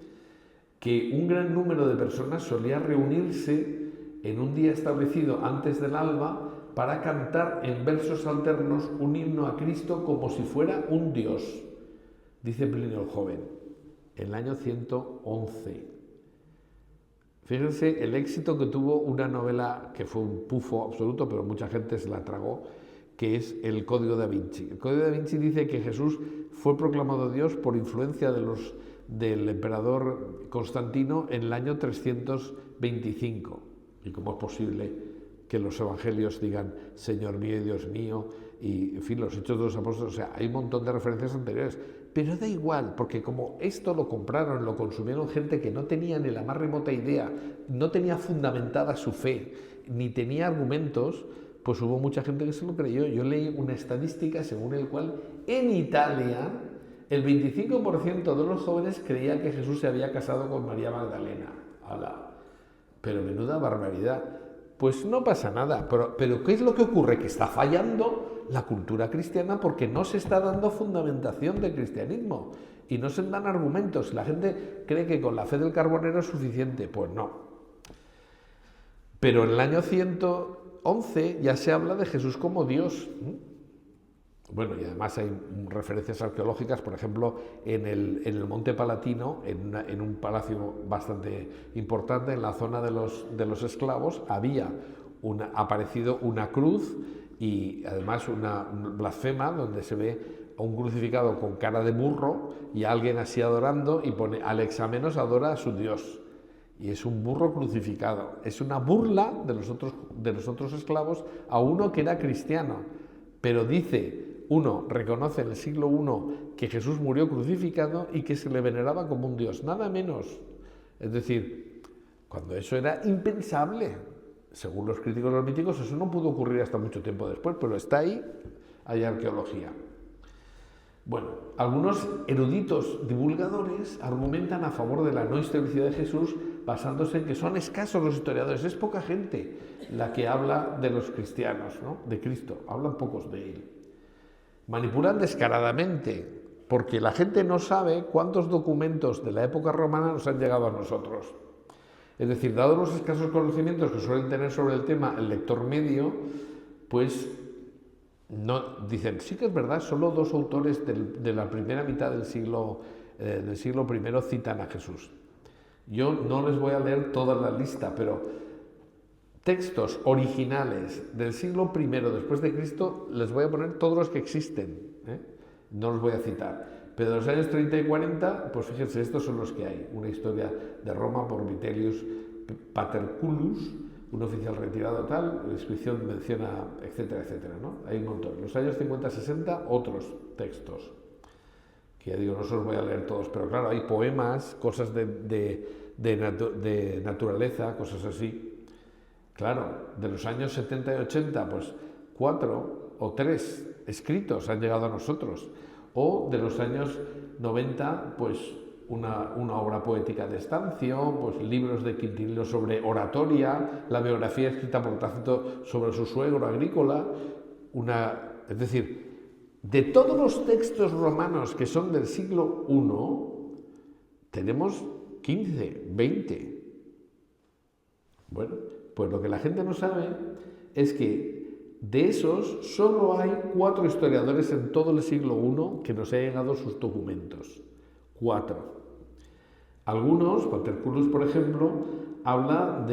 que un gran número de personas solía reunirse en un día establecido antes del alba para cantar en versos alternos un himno a Cristo como si fuera un dios, dice Plinio el Joven. En el año 111. Fíjense el éxito que tuvo una novela que fue un pufo absoluto, pero mucha gente se la tragó, que es El Código da Vinci. El Código da Vinci dice que Jesús fue proclamado Dios por influencia del emperador Constantino en el año 325. ¿Y cómo es posible que los evangelios digan Señor mío y Dios mío? Y, en fin, los Hechos de los Apóstoles, o sea, hay un montón de referencias anteriores. Pero da igual, porque como esto lo compraron, lo consumieron gente que no tenía ni la más remota idea, no tenía fundamentada su fe, ni tenía argumentos, pues hubo mucha gente que se lo creyó. Yo leí una estadística según el cual en Italia el 25% de los jóvenes creía que Jesús se había casado con María Magdalena. ¡Hala! Pero menuda barbaridad. Pues no pasa nada, pero ¿qué es lo que ocurre? Que está fallando la cultura cristiana porque no se está dando fundamentación del cristianismo y no se dan argumentos. La gente cree que con la fe del carbonero es suficiente, pues no. Pero en el año 111 ya se habla de Jesús como Dios. Bueno, y además hay referencias arqueológicas, por ejemplo, en el Monte Palatino, en un palacio bastante importante, en la zona de los esclavos, había aparecido una cruz y además una blasfema donde se ve a un crucificado con cara de burro y a alguien así adorando y pone Alexamenos adora a su Dios. Y es un burro crucificado. Es una burla de los otros esclavos a uno que era cristiano. Pero dice, uno reconoce en el siglo I que Jesús murió crucificado y que se le veneraba como un Dios, nada menos. Es decir, cuando eso era impensable, según los críticos míticos, eso no pudo ocurrir hasta mucho tiempo después, pero está ahí, hay arqueología. Bueno, algunos eruditos divulgadores argumentan a favor de la no historicidad de Jesús basándose en que son escasos los historiadores, es poca gente la que habla de los cristianos, ¿no? De Cristo, hablan pocos de él. Manipulan descaradamente, porque la gente no sabe cuántos documentos de la época romana nos han llegado a nosotros. Es decir, dados los escasos conocimientos que suelen tener sobre el tema el lector medio, pues no dicen, sí que es verdad, solo 2 autores de la primera mitad del siglo I citan a Jesús. Yo no les voy a leer toda la lista, pero textos originales del siglo I después de Cristo les voy a poner todos los que existen, no los voy a citar. Pero de los años 30 y 40, pues fíjense, estos son los que hay. Una historia de Roma por Vitellius Paterculus, un oficial retirado tal, la inscripción menciona, etcétera, etcétera, ¿no? Hay un montón. En los años 50-60, otros textos, que ya digo, no se los voy a leer todos, pero claro, hay poemas, cosas de naturaleza, cosas así. Claro, de los años 70 y 80, pues 4 o 3 escritos han llegado a nosotros. O de los años 90, pues una obra poética de Estancio, pues libros de Quintilino sobre oratoria, la biografía escrita por Tácito sobre su suegro agrícola, es decir, de todos los textos romanos que son del siglo I, tenemos 15, 20. Bueno, pues lo que la gente no sabe es que de esos solo hay 4 historiadores en todo el siglo I que nos hayan llegado sus documentos. 4. Algunos, Paterculus por ejemplo, habla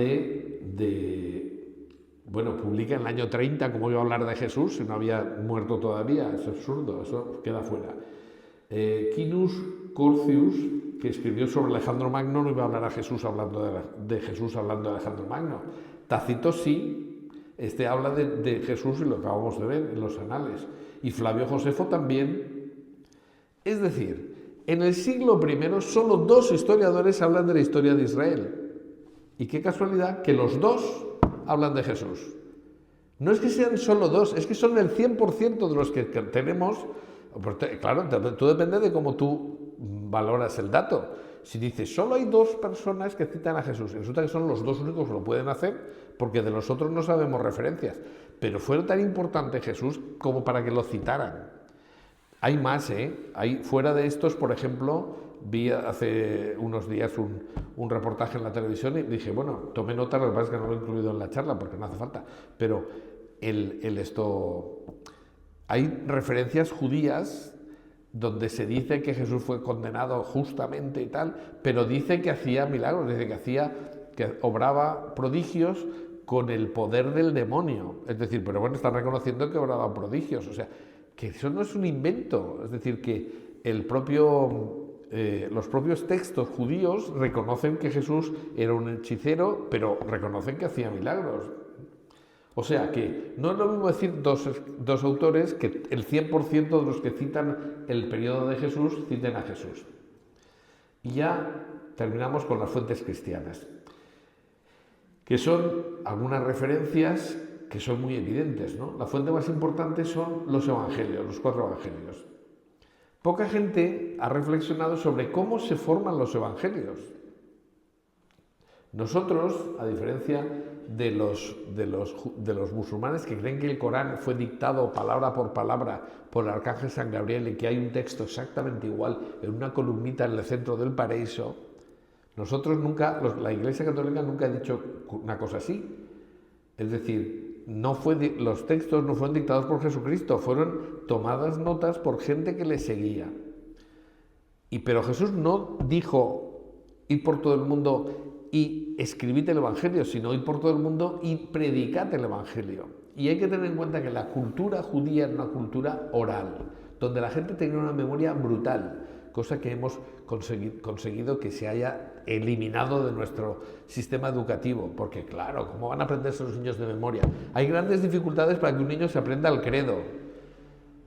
bueno, publica en el año 30, ¿cómo iba a hablar de Jesús si no había muerto todavía? Es absurdo, eso queda fuera. Quinus Curtius, que escribió sobre Alejandro Magno, no iba a hablar de Jesús hablando de Alejandro Magno. Tácito sí, habla de Jesús y lo acabamos de ver en los anales. Y Flavio Josefo también. Es decir, en el siglo I solo 2 historiadores hablan de la historia de Israel. Y qué casualidad que los 2 hablan de Jesús. No es que sean solo 2, es que son el 100% de los que tenemos. Claro, tú depende de cómo tú valoras el dato. Si dices, solo hay 2 personas que citan a Jesús, y resulta que son los 2 únicos que lo pueden hacer, porque de los otros no sabemos referencias. Pero fue tan importante Jesús como para que lo citaran. Hay más, fuera de estos, por ejemplo, vi hace unos días un reportaje en la televisión y dije, bueno, tomé nota, lo que pasa es que no lo he incluido en la charla porque no hace falta, pero hay referencias judías donde se dice que Jesús fue condenado justamente y tal, pero dice que hacía milagros, dice que obraba prodigios con el poder del demonio. Es decir, pero bueno, están reconociendo que obraba prodigios, o sea, que eso no es un invento, es decir, que los propios textos judíos reconocen que Jesús era un hechicero, pero reconocen que hacía milagros. O sea que no es lo mismo decir dos autores que el 100% de los que citan el periodo de Jesús citen a Jesús. Y ya terminamos con las fuentes cristianas, que son algunas referencias que son muy evidentes, ¿no? La fuente más importante son los evangelios, los 4 evangelios. Poca gente ha reflexionado sobre cómo se forman los evangelios. Nosotros, a diferencia de los musulmanes que creen que el Corán fue dictado palabra por palabra por el arcángel San Gabriel y que hay un texto exactamente igual en una columnita en el centro del paraíso, nosotros nunca, la Iglesia Católica nunca ha dicho una cosa así. Es decir, los textos no fueron dictados por Jesucristo, fueron tomadas notas por gente que le seguía. Pero Jesús no dijo ir por todo el mundo y escribid el Evangelio, sino ir por todo el mundo y predicad el Evangelio. Y hay que tener en cuenta que la cultura judía era una cultura oral, donde la gente tenía una memoria brutal, cosa que hemos conseguido que se haya eliminado de nuestro sistema educativo, porque claro, ¿cómo van a aprenderse los niños de memoria? Hay grandes dificultades para que un niño se aprenda el credo.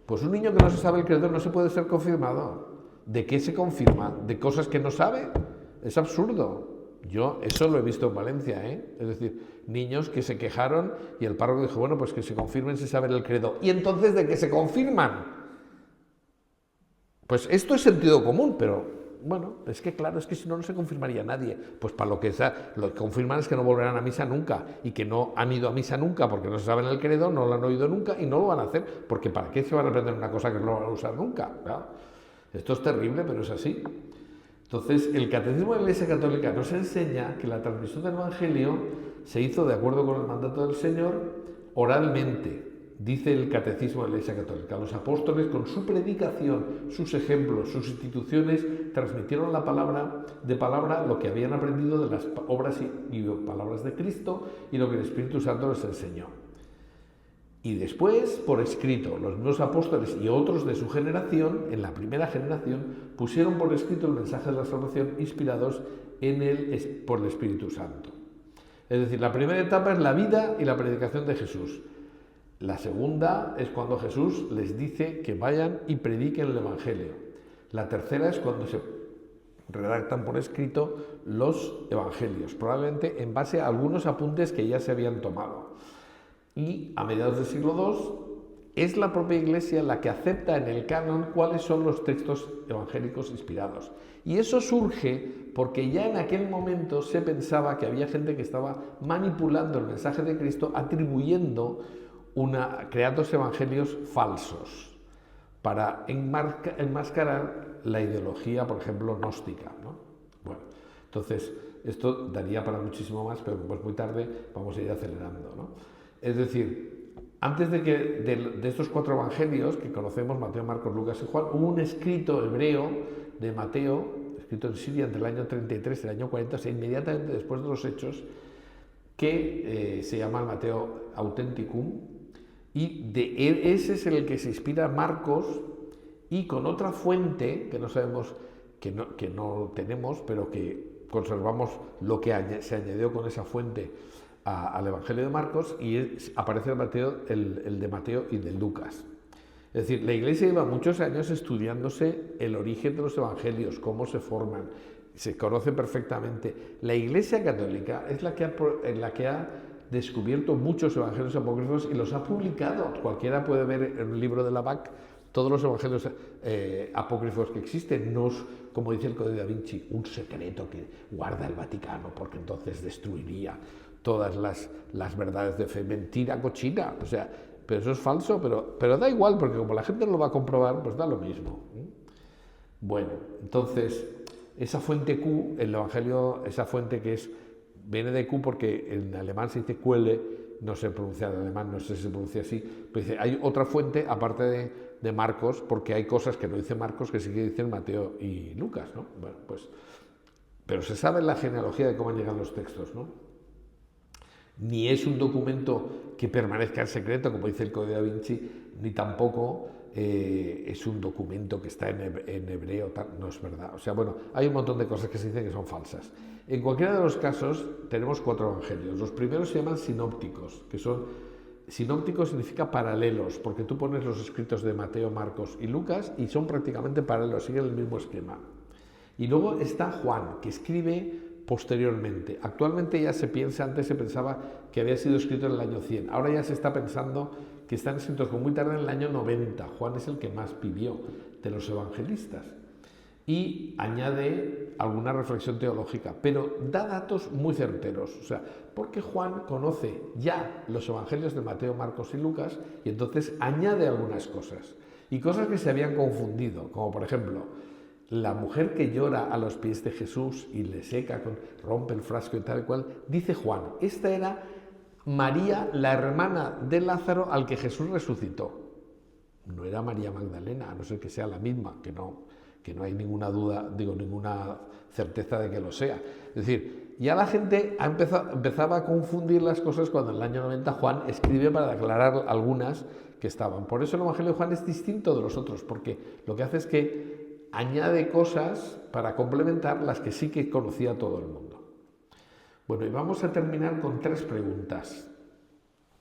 Pues un niño que no se sabe el credo no se puede ser confirmado. ¿De qué se confirma? ¿De cosas que no sabe? Es absurdo. Yo eso lo he visto en Valencia, Es decir, niños que se quejaron y el párroco dijo, bueno, pues que se confirmen si saben el credo. ¿Y entonces de qué se confirman? Pues esto es sentido común, pero bueno, es que claro, es que si no, no se confirmaría nadie. Pues para lo que confirman es que no volverán a misa nunca y que no han ido a misa nunca porque no se saben el credo, no lo han oído nunca y no lo van a hacer, porque ¿para qué se van a aprender una cosa que no van a usar nunca? Claro. Esto es terrible, pero es así. Entonces, el Catecismo de la Iglesia Católica nos enseña que la transmisión del Evangelio se hizo de acuerdo con el mandato del Señor oralmente. Dice el Catecismo de la Iglesia Católica, los apóstoles con su predicación, sus ejemplos, sus instituciones, transmitieron de palabra lo que habían aprendido de las obras y palabras de Cristo y lo que el Espíritu Santo les enseñó. Y después, por escrito, los mismos apóstoles y otros de su generación, en la primera generación, pusieron por escrito el mensaje de la salvación inspirados por el Espíritu Santo. Es decir, la primera etapa es la vida y la predicación de Jesús. La segunda es cuando Jesús les dice que vayan y prediquen el Evangelio. La tercera es cuando se redactan por escrito los Evangelios, probablemente en base a algunos apuntes que ya se habían tomado. Y a mediados del siglo II es la propia Iglesia la que acepta en el canon cuáles son los textos evangélicos inspirados. Y eso surge porque ya en aquel momento se pensaba que había gente que estaba manipulando el mensaje de Cristo, atribuyendo creando evangelios falsos para enmascarar la ideología, por ejemplo, gnóstica, ¿no? Bueno, entonces esto daría para muchísimo más, pero como es muy tarde, vamos a ir acelerando, ¿no? Es decir, antes de estos 4 evangelios que conocemos, Mateo, Marcos, Lucas y Juan, hubo un escrito hebreo de Mateo, escrito en Siria entre el año 33 y el año 40, o sea, inmediatamente después de los Hechos, que se llama el Mateo Authenticum, y ese es el que se inspira Marcos, y con otra fuente que no sabemos, que no tenemos, pero que conservamos lo que se añadió con esa fuente al Evangelio de Marcos, y aparece el de Mateo y de Lucas. Es decir, la Iglesia lleva muchos años estudiándose el origen de los Evangelios, cómo se forman, se conoce perfectamente. La Iglesia Católica es la que ha descubierto muchos Evangelios apócrifos y los ha publicado. Cualquiera puede ver en un libro de la BAC todos los Evangelios apócrifos que existen. No es, como dice el Código da Vinci, un secreto que guarda el Vaticano, porque entonces destruiría todas las verdades de fe. Mentira cochina, o sea, pero eso es falso, pero da igual, porque como la gente no lo va a comprobar, pues da lo mismo. Bueno, entonces, esa fuente Q, el Evangelio, esa fuente viene de Q porque en alemán se dice Quelle, no sé pronunciar en alemán, no sé si se pronuncia así, pero dice, hay otra fuente aparte de Marcos, porque hay cosas que no dice Marcos que sí que dicen Mateo y Lucas, ¿no? Bueno, pues, pero se sabe la genealogía de cómo llegan los textos, ¿no? Ni es un documento que permanezca en secreto, como dice el Código da Vinci, ni tampoco es un documento que está en hebreo, no es verdad. O sea, bueno, hay un montón de cosas que se dicen que son falsas. En cualquiera de los casos tenemos 4 evangelios. Los primeros se llaman sinópticos, sinópticos significa paralelos, porque tú pones los escritos de Mateo, Marcos y Lucas y son prácticamente paralelos, siguen el mismo esquema. Y luego está Juan, que escribe posteriormente. Actualmente ya antes se pensaba que había sido escrito en el año 100. Ahora ya se está pensando que están escritos muy tarde, en el año 90. Juan es el que más vivió de los evangelistas. Y añade alguna reflexión teológica, pero da datos muy certeros. O sea, porque Juan conoce ya los evangelios de Mateo, Marcos y Lucas, y entonces añade algunas cosas. Y cosas que se habían confundido, como por ejemplo, la mujer que llora a los pies de Jesús y le seca, rompe el frasco y tal y cual, dice Juan, esta era María, la hermana de Lázaro al que Jesús resucitó. No era María Magdalena, a no ser que sea la misma, que no hay ninguna duda, ninguna certeza de que lo sea. Es decir, ya la gente empezaba a confundir las cosas cuando en el año 90 Juan escribe para aclarar algunas que estaban. Por eso el Evangelio de Juan es distinto de los otros, porque lo que hace es que añade cosas para complementar las que sí que conocía todo el mundo. Bueno, y vamos a terminar con 3 preguntas.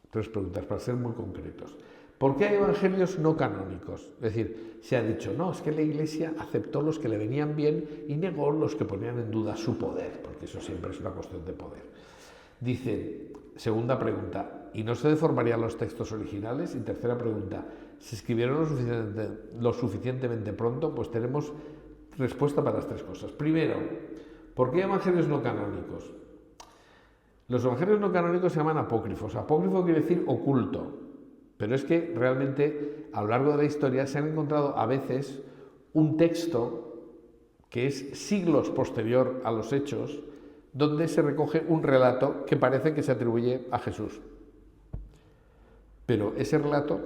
3 preguntas para ser muy concretos. ¿Por qué hay evangelios no canónicos? Es decir, se ha dicho, no, es que la Iglesia aceptó los que le venían bien y negó los que ponían en duda su poder, porque eso siempre es una cuestión de poder. Dice, segunda pregunta, ¿y no se deformarían los textos originales? Y tercera pregunta, ¿se escribieron lo suficientemente pronto? Pues tenemos respuesta para las 3 cosas. Primero, ¿por qué evangelios no canónicos? Los evangelios no canónicos se llaman apócrifos. Apócrifo quiere decir oculto, pero es que realmente a lo largo de la historia se han encontrado a veces un texto que es siglos posterior a los hechos, donde se recoge un relato que parece que se atribuye a Jesús. Pero ese relato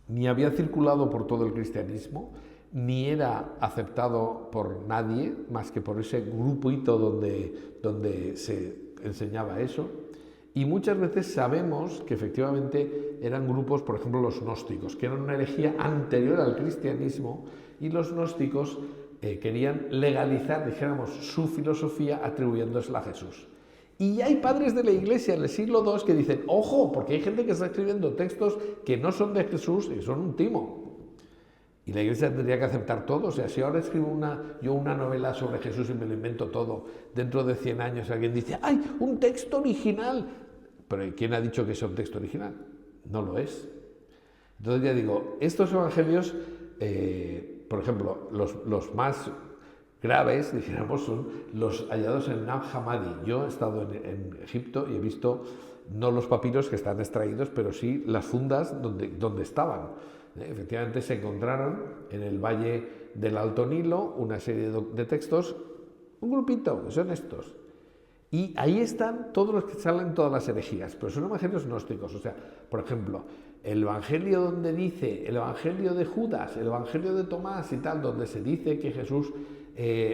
ni había circulado por todo el cristianismo, ni era aceptado por nadie, más que por ese grupito donde se enseñaba eso. Y muchas veces sabemos que efectivamente eran grupos, por ejemplo, los gnósticos, que eran una herejía anterior al cristianismo, y los gnósticos querían legalizar, dijéramos, su filosofía atribuyéndosela a Jesús. Y hay padres de la Iglesia en el siglo II que dicen, ojo, porque hay gente que está escribiendo textos que no son de Jesús y son un timo. Y la Iglesia tendría que aceptar todo. O sea, si ahora escribo yo una novela sobre Jesús y me lo invento todo, dentro de 100 años alguien dice, ¡ay, un texto original! Pero ¿quién ha dicho que es un texto original? No lo es. Entonces ya digo, estos evangelios, por ejemplo, los más graves, dijéramos, son los hallados en Nag Hammadi. Yo he estado en Egipto y he visto no los papiros que están extraídos, pero sí las fundas donde estaban. Efectivamente se encontraron en el valle del Alto Nilo una serie de textos, un grupito, que son estos. Y ahí están todos los que salen todas las herejías, pero son evangelios gnósticos. O sea, por ejemplo, el evangelio donde dice, el evangelio de Judas, el evangelio de Tomás y tal, donde se dice que Jesús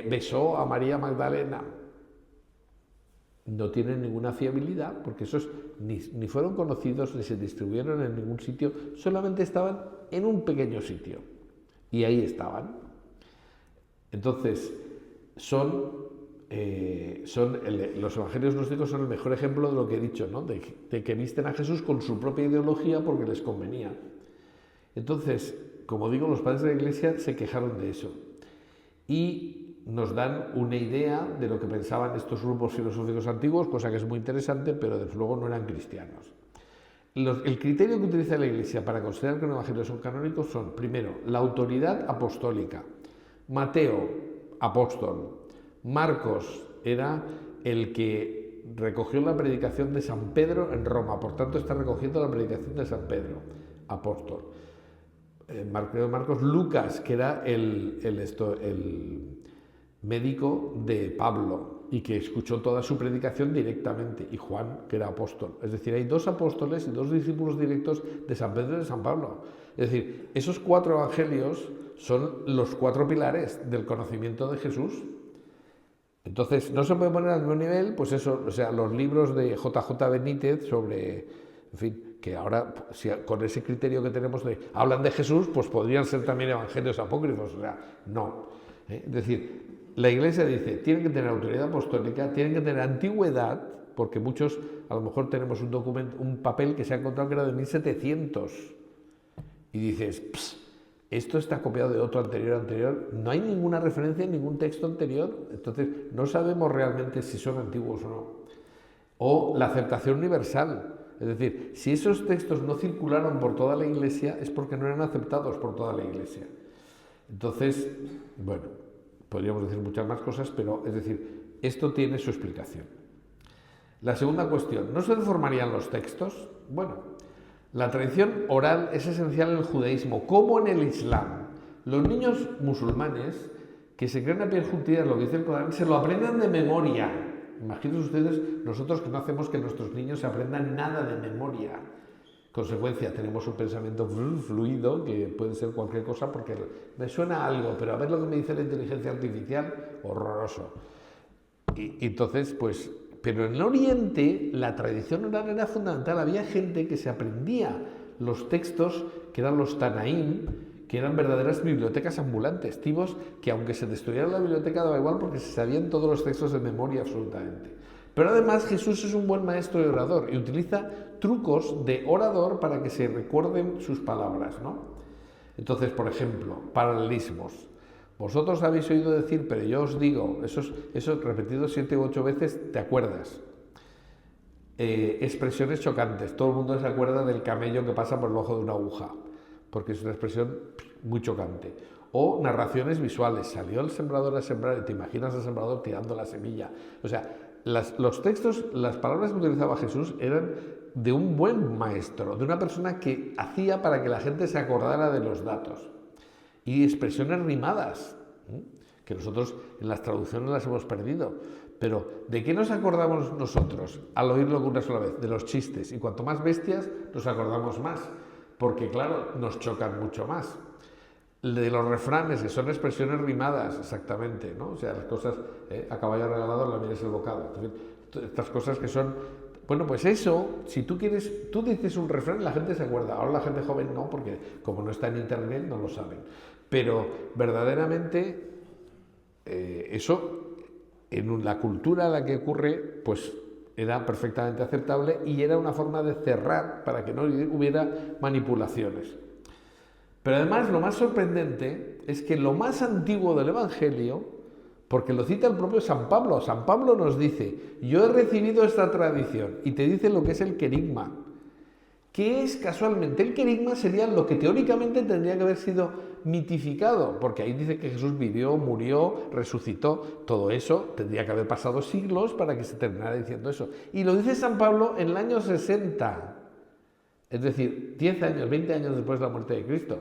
besó a María Magdalena, no tienen ninguna fiabilidad, porque esos ni fueron conocidos ni se distribuyeron en ningún sitio, solamente estaban en un pequeño sitio. Y ahí estaban. Entonces, los evangelios gnósticos son el mejor ejemplo de lo que he dicho, ¿no? de que visten a Jesús con su propia ideología porque les convenía. Entonces, como digo, los padres de la Iglesia se quejaron de eso. Y nos dan una idea de lo que pensaban estos grupos filosóficos antiguos, cosa que es muy interesante, pero desde luego no eran cristianos. El criterio que utiliza la Iglesia para considerar que un evangelio son canónicos son, primero, la autoridad apostólica. Mateo, apóstol. Marcos era el que recogió la predicación de San Pedro en Roma, por tanto está recogiendo la predicación de San Pedro, apóstol. Marcos, Lucas, que era el médico de Pablo y que escuchó toda su predicación directamente, y Juan, que era apóstol. Es decir, hay 2 apóstoles y 2 discípulos directos de San Pedro y de San Pablo. Es decir, esos 4 evangelios son los 4 pilares del conocimiento de Jesús. Entonces, no se puede poner al mismo nivel, pues eso, o sea, los libros de JJ Benítez sobre, en fin, que ahora, si con ese criterio que tenemos hablan de Jesús, pues podrían ser también evangelios apócrifos, o sea, no. Es decir, la Iglesia dice, tienen que tener autoridad apostólica, tienen que tener antigüedad, porque muchos, a lo mejor tenemos un papel que se ha encontrado que era de 1700, y dices, esto está copiado de otro anterior, no hay ninguna referencia en ningún texto anterior, entonces no sabemos realmente si son antiguos o no. O la aceptación universal, es decir, si esos textos no circularon por toda la Iglesia es porque no eran aceptados por toda la Iglesia. Entonces, bueno, podríamos decir muchas más cosas, pero es decir, esto tiene su explicación. La segunda cuestión, ¿no se deformarían los textos? Bueno, la tradición oral es esencial en el judaísmo, como en el Islam. Los niños musulmanes que se creen a pies juntillas lo que dice el Corán, se lo aprenden de memoria. Imagínense ustedes, nosotros que no hacemos que nuestros niños se aprendan nada de memoria. Consecuencia, tenemos un pensamiento fluido, que puede ser cualquier cosa, porque me suena algo, pero a ver lo que me dice la inteligencia artificial, horroroso. Y entonces, pues, pero en el Oriente la tradición oral era fundamental. Había gente que se aprendía los textos, que eran los Tanaín, que eran verdaderas bibliotecas ambulantes, tipos que aunque se destruyera la biblioteca daba igual porque se sabían todos los textos de memoria absolutamente. Pero además Jesús es un buen maestro y orador y utiliza trucos de orador para que se recuerden sus palabras, ¿no? Entonces, por ejemplo, paralelismos. Vosotros habéis oído decir, pero yo os digo, eso repetido 7 u 8 veces, te acuerdas. Expresiones chocantes. Todo el mundo se acuerda del camello que pasa por el ojo de una aguja, porque es una expresión muy chocante. O narraciones visuales. Salió el sembrador a sembrar y te imaginas al sembrador tirando la semilla. O sea, los textos, las palabras que utilizaba Jesús eran de un buen maestro, de una persona que hacía para que la gente se acordara de los datos. Y expresiones rimadas, que nosotros en las traducciones las hemos perdido. Pero ¿de qué nos acordamos nosotros al oírlo una sola vez? De los chistes. Y cuanto más bestias, nos acordamos más. Porque, claro, nos chocan mucho más. De los refranes, que son expresiones rimadas, exactamente, ¿no? O sea, las cosas, a caballo regalado la miel es el bocado. Estas cosas que son... Bueno, pues eso, si tú quieres, tú dices un refrán y la gente se acuerda. Ahora la gente joven no, porque como no está en internet no lo saben. Pero verdaderamente eso, en la cultura en la que ocurre, pues era perfectamente aceptable y era una forma de cerrar para que no hubiera manipulaciones. Pero además lo más sorprendente es que lo más antiguo del Evangelio, porque lo cita el propio San Pablo nos dice, yo he recibido esta tradición, y te dice lo que es el querigma. ¿Qué es casualmente? El querigma sería lo que teóricamente tendría que haber sido mitificado, porque ahí dice que Jesús vivió, murió, resucitó, todo eso tendría que haber pasado siglos para que se terminara diciendo eso. Y lo dice San Pablo en el año 60, es decir, 10 años, 20 años después de la muerte de Cristo.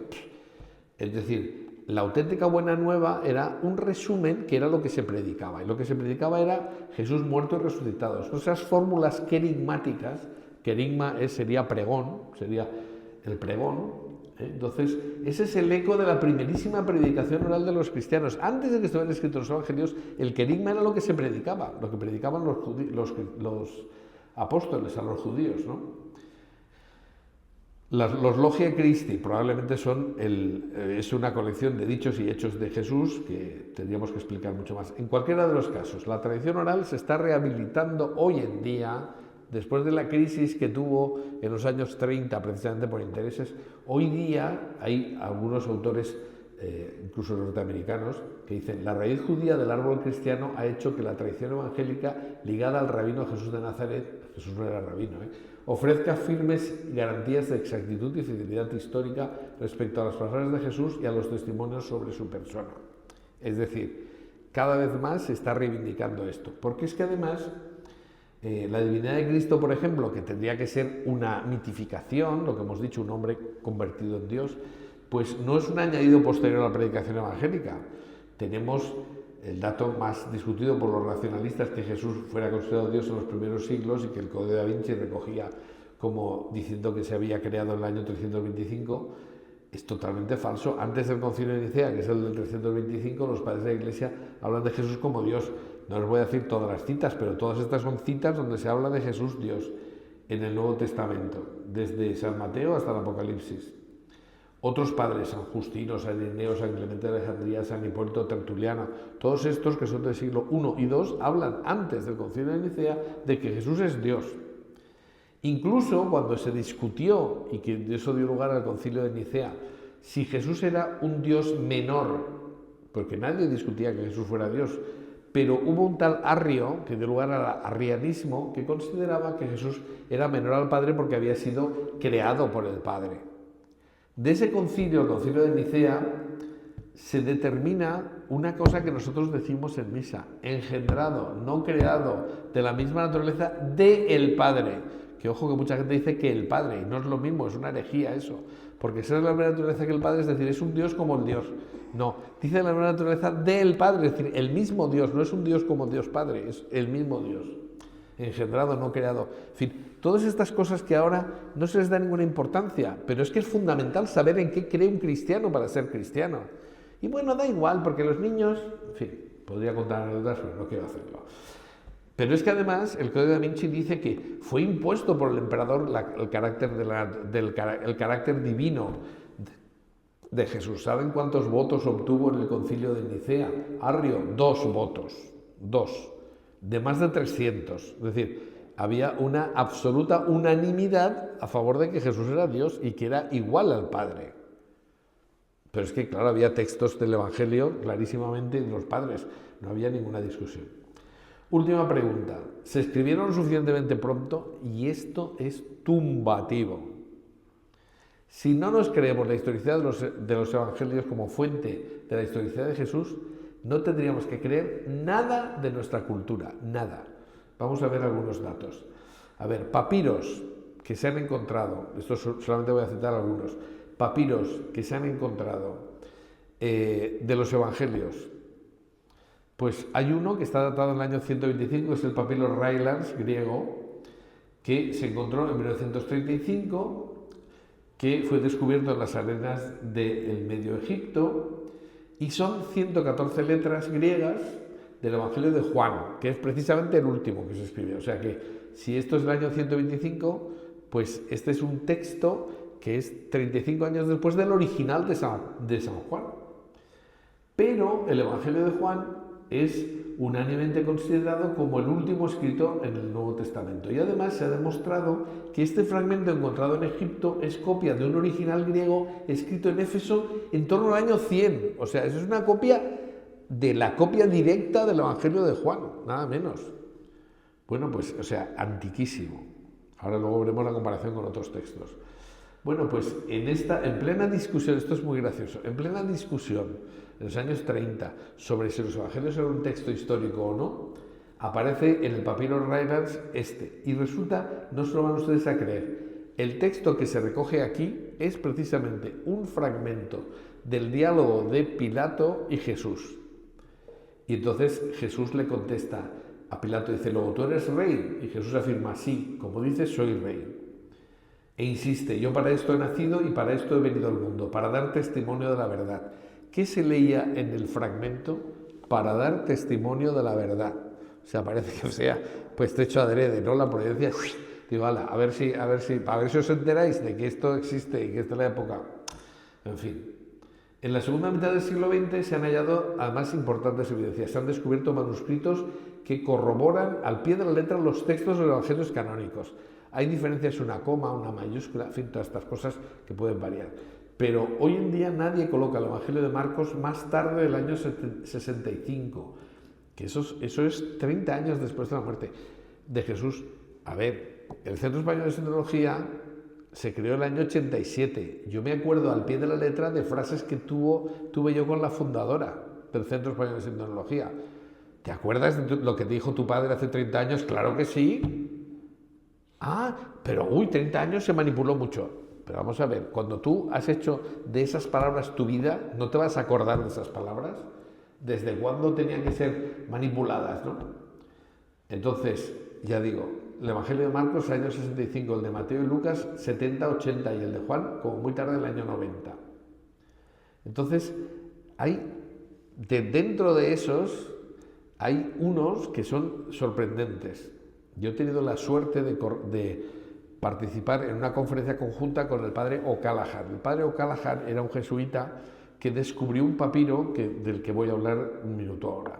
Es decir, la auténtica buena nueva era un resumen que era lo que se predicaba, y lo que se predicaba era Jesús muerto y resucitado. Esas fórmulas querigmáticas, querigma sería pregón, sería el pregón. Entonces, ese es el eco de la primerísima predicación oral de los cristianos. Antes de que estuvieran escritos los evangelios, el querigma era lo que se predicaba, lo que predicaban los apóstoles a los judíos, ¿no? Los Logia Christi probablemente es una colección de dichos y hechos de Jesús que tendríamos que explicar mucho más. En cualquiera de los casos, la tradición oral se está rehabilitando hoy en día, después de la crisis que tuvo en los años 30, precisamente por intereses. Hoy día hay algunos autores, incluso norteamericanos, que dicen la raíz judía del árbol cristiano ha hecho que la tradición evangélica ligada al rabino Jesús de Nazaret, Jesús no era rabino, ofrezca firmes garantías de exactitud y fidelidad histórica respecto a las palabras de Jesús y a los testimonios sobre su persona. Es decir, cada vez más se está reivindicando esto, porque es que además la divinidad de Cristo, por ejemplo, que tendría que ser una mitificación, lo que hemos dicho, un hombre convertido en Dios, pues no es un añadido posterior a la predicación evangélica. Tenemos el dato más discutido por los racionalistas, que Jesús fuera considerado Dios en los primeros siglos y que el Código de Da Vinci recogía como diciendo que se había creado en el año 325, es totalmente falso. Antes del Concilio de Nicea, que es el del 325, los padres de la Iglesia hablan de Jesús como Dios. No os voy a decir todas las citas, pero todas estas son citas donde se habla de Jesús Dios en el Nuevo Testamento, desde San Mateo hasta el Apocalipsis. Otros padres, San Justino, San Ireneo, San Clemente de Alejandría, San Hipólito, Tertuliano, todos estos que son del siglo I y II, hablan antes del Concilio de Nicea de que Jesús es Dios. Incluso cuando se discutió, y que eso dio lugar al Concilio de Nicea, si Jesús era un Dios menor, porque nadie discutía que Jesús fuera Dios, pero hubo un tal Arrio, que dio lugar al arrianismo, que consideraba que Jesús era menor al Padre porque había sido creado por el Padre. De ese concilio, el Concilio de Nicea, se determina una cosa que nosotros decimos en misa: engendrado, no creado, de la misma naturaleza del Padre. Que ojo, que mucha gente dice que el Padre, y no es lo mismo, es una herejía eso, porque ser de la misma naturaleza que el Padre, es decir, es un Dios como el Dios. No, dice la misma naturaleza del Padre, es decir, el mismo Dios, no es un Dios como Dios Padre, es el mismo Dios. Engendrado, no creado. En fin, todas estas cosas que ahora no se les da ninguna importancia, pero es que es fundamental saber en qué cree un cristiano para ser cristiano. Y bueno, da igual, porque los niños, en fin, podría contar anécdotas, pero no quiero hacerlo. Pero es que además el Código de Da Vinci dice que fue impuesto por el emperador el carácter divino de Jesús. ¿Saben cuántos votos obtuvo en el Concilio de Nicea? Arrio, 2 votos, 2, de más de 300. Es decir, había una absoluta unanimidad a favor de que Jesús era Dios y que era igual al Padre. Pero es que, claro, había textos del Evangelio clarísimamente de los padres, no había ninguna discusión. Última pregunta. ¿Se escribieron suficientemente pronto? Y esto es tumbativo. Si no nos creemos la historicidad de los evangelios como fuente de la historicidad de Jesús, no tendríamos que creer nada de nuestra cultura, nada. Vamos a ver algunos datos. A ver, papiros que se han encontrado, esto solamente voy a citar algunos, papiros que se han encontrado de los evangelios. Pues hay uno que está datado en el año 125, que es el papiro Railans griego, que se encontró en 1935, que fue descubierto en las arenas del Medio Egipto, y son 114 letras griegas del Evangelio de Juan, que es precisamente el último que se escribió. O sea que si esto es el año 125, pues este es un texto que es 35 años después del original de San Juan. Pero el Evangelio de Juan es unánimemente considerado como el último escrito en el Nuevo Testamento. Y además se ha demostrado que este fragmento encontrado en Egipto es copia de un original griego escrito en Éfeso en torno al año 100. O sea, eso es una copia de la copia directa del Evangelio de Juan, nada menos. Bueno, pues, o sea, antiquísimo. Ahora luego veremos la comparación con otros textos. Bueno, pues en plena discusión, esto es muy gracioso, en plena discusión, en los años 30, sobre si los evangelios eran un texto histórico o no, aparece en el papiro Reynolds y resulta, no se lo van ustedes a creer, el texto que se recoge aquí es precisamente un fragmento del diálogo de Pilato y Jesús. Y entonces Jesús le contesta a Pilato, dice, luego, ¿tú eres rey? Y Jesús afirma, sí, como dices, soy rey. E insiste, yo para esto he nacido y para esto he venido al mundo, para dar testimonio de la verdad. ¿Qué se leía en el fragmento? Para dar testimonio de la verdad. O sea, parece que sea pues hecho adrede, ¿no? La providencia, digo, ala, a ver si os enteráis de que esto existe y que esta es la época. En fin. En la segunda mitad del siglo XX se han hallado además importantes evidencias. Se han descubierto manuscritos que corroboran al pie de la letra los textos de los evangelios canónicos. Hay diferencias, una coma, una mayúscula, en fin, todas estas cosas que pueden variar. Pero hoy en día nadie coloca el Evangelio de Marcos más tarde del año 65, que eso es 30 años después de la muerte de Jesús. A ver, el Centro Español de Sinología se creó en el año 87. Yo me acuerdo al pie de la letra de frases que tuve yo con la fundadora del Centro Español de Sinología. ¿Te acuerdas de lo que te dijo tu padre hace 30 años? Claro que sí. Ah, pero 30 años se manipuló mucho. Pero vamos a ver, cuando tú has hecho de esas palabras tu vida, ¿no te vas a acordar de esas palabras? ¿Desde cuándo tenían que ser manipuladas, no? Entonces, ya digo, el Evangelio de Marcos, año 65, el de Mateo y Lucas, 70, 80, y el de Juan, como muy tarde, el año 90. Entonces, dentro de esos, hay unos que son sorprendentes. Yo he tenido la suerte de participar en una conferencia conjunta con el padre O'Callaghan. El padre O'Callaghan era un jesuita que descubrió un papiro del que voy a hablar un minuto ahora.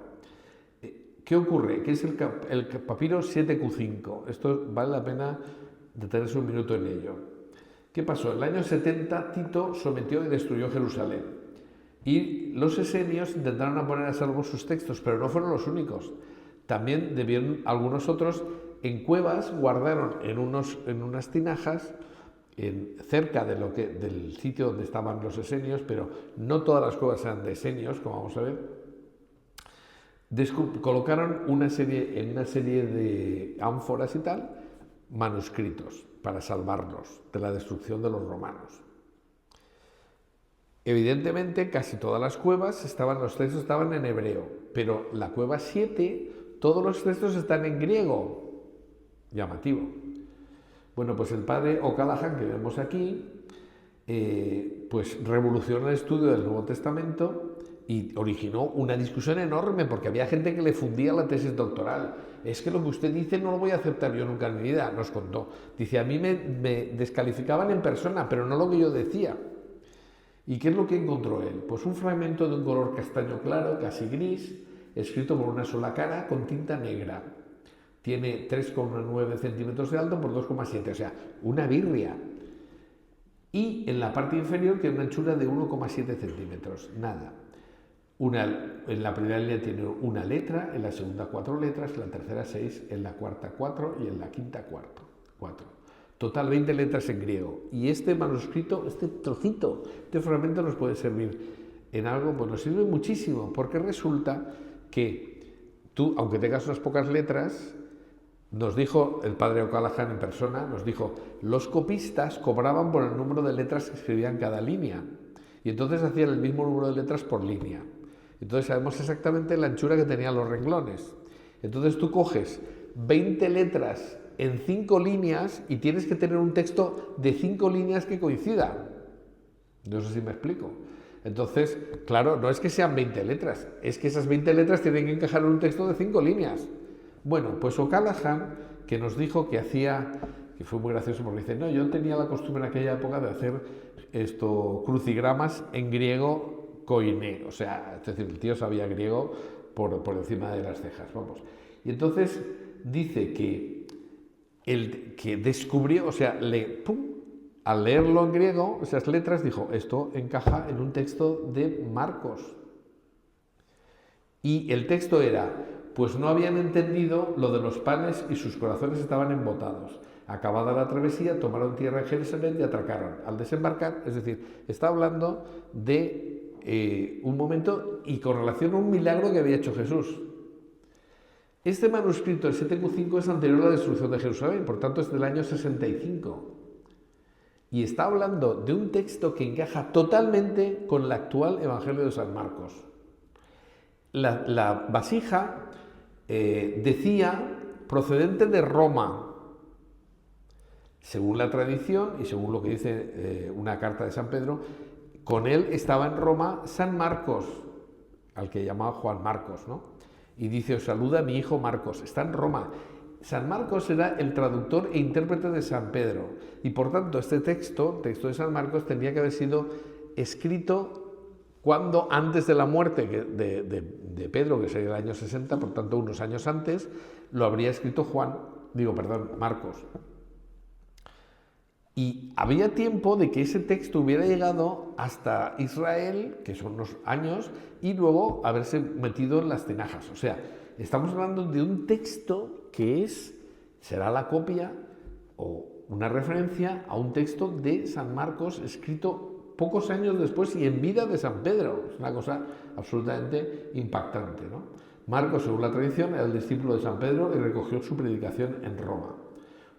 ¿Qué ocurre? Que es el papiro 7Q5. Esto vale la pena detenerse un minuto en ello. ¿Qué pasó? En el año 70 Tito sometió y destruyó Jerusalén. Y los esenios intentaron poner a salvo sus textos, pero no fueron los únicos. También debieron algunos otros en cuevas, guardaron en unas tinajas cerca del sitio donde estaban los esenios, pero no todas las cuevas eran de esenios, como vamos a ver. Colocaron en una serie de ánforas y tal, manuscritos para salvarlos de la destrucción de los romanos. Evidentemente, casi todas las cuevas los textos estaban en hebreo, pero la cueva 7, todos los textos están en griego. Llamativo. Bueno, pues el padre O'Callaghan, que vemos aquí, pues revolucionó el estudio del Nuevo Testamento y originó una discusión enorme, porque había gente que le fundía la tesis doctoral. Es que lo que usted dice no lo voy a aceptar yo nunca en mi vida, nos contó. Dice, a mí me descalificaban en persona, pero no lo que yo decía. ¿Y qué es lo que encontró él? Pues un fragmento de un color castaño claro, casi gris, escrito por una sola cara con tinta negra. Tiene 3,9 centímetros de alto por 2,7, o sea, una birria. Y en la parte inferior tiene una anchura de 1,7 centímetros, nada. En la primera línea tiene una letra, en la segunda 4 letras, en la tercera 6, en la cuarta 4 y en la quinta 4. Total 20 letras en griego. Y este manuscrito, este trocito, este fragmento nos puede servir en algo, pues nos sirve muchísimo, porque resulta que tú, aunque tengas unas pocas letras, nos dijo el padre O'Callaghan en persona, nos dijo, los copistas cobraban por el número de letras que escribían cada línea. Y entonces hacían el mismo número de letras por línea. Entonces sabemos exactamente la anchura que tenían los renglones. Entonces tú coges 20 letras en 5 líneas y tienes que tener un texto de 5 líneas que coincida. No sé si me explico. Entonces, claro, no es que sean 20 letras, es que esas 20 letras tienen que encajar en un texto de 5 líneas. Bueno, pues O'Callaghan, que nos dijo que fue muy gracioso porque dice, no, yo tenía la costumbre en aquella época de hacer crucigramas en griego koiné, o sea, es decir, el tío sabía griego por encima de las cejas, vamos. Y entonces dice que el que descubrió, o sea, al leerlo en griego, esas letras, dijo, esto encaja en un texto de Marcos. Y el texto era, pues no habían entendido lo de los panes y sus corazones estaban embotados. Acabada la travesía, tomaron tierra en Jerusalén y atracaron. Al desembarcar, es decir, está hablando de un momento y con relación a un milagro que había hecho Jesús. Este manuscrito, el 7Q5, es anterior a la destrucción de Jerusalén, por tanto es del año 65. Y está hablando de un texto que encaja totalmente con el actual Evangelio de San Marcos. La vasija decía procedente de Roma, según la tradición y según lo que dice una carta de San Pedro. Con él estaba en Roma San Marcos, al que llamaba Juan Marcos, ¿no? Y dice, os saluda mi hijo Marcos, está en Roma. San Marcos era el traductor e intérprete de San Pedro, y por tanto este texto de San Marcos, tendría que haber sido escrito cuando, antes de la muerte de Pedro, que sería el año 60, por tanto unos años antes, lo habría escrito Marcos. Y había tiempo de que ese texto hubiera llegado hasta Israel, que son unos años, y luego haberse metido en las tinajas. O sea, estamos hablando de un texto que será la copia o una referencia a un texto de San Marcos escrito pocos años después y en vida de San Pedro. Es una cosa absolutamente impactante, ¿no? Marcos, según la tradición, era el discípulo de San Pedro y recogió su predicación en Roma.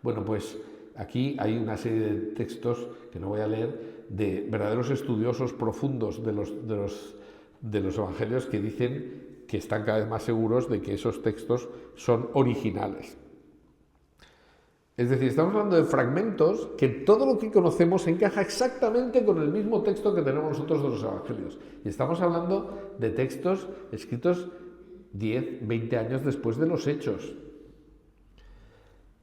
Bueno, pues aquí hay una serie de textos que no voy a leer, de verdaderos estudiosos profundos de los evangelios, que dicen que están cada vez más seguros de que esos textos son originales. Es decir, estamos hablando de fragmentos que todo lo que conocemos encaja exactamente con el mismo texto que tenemos nosotros de los evangelios. Y estamos hablando de textos escritos 10, 20 años después de los hechos.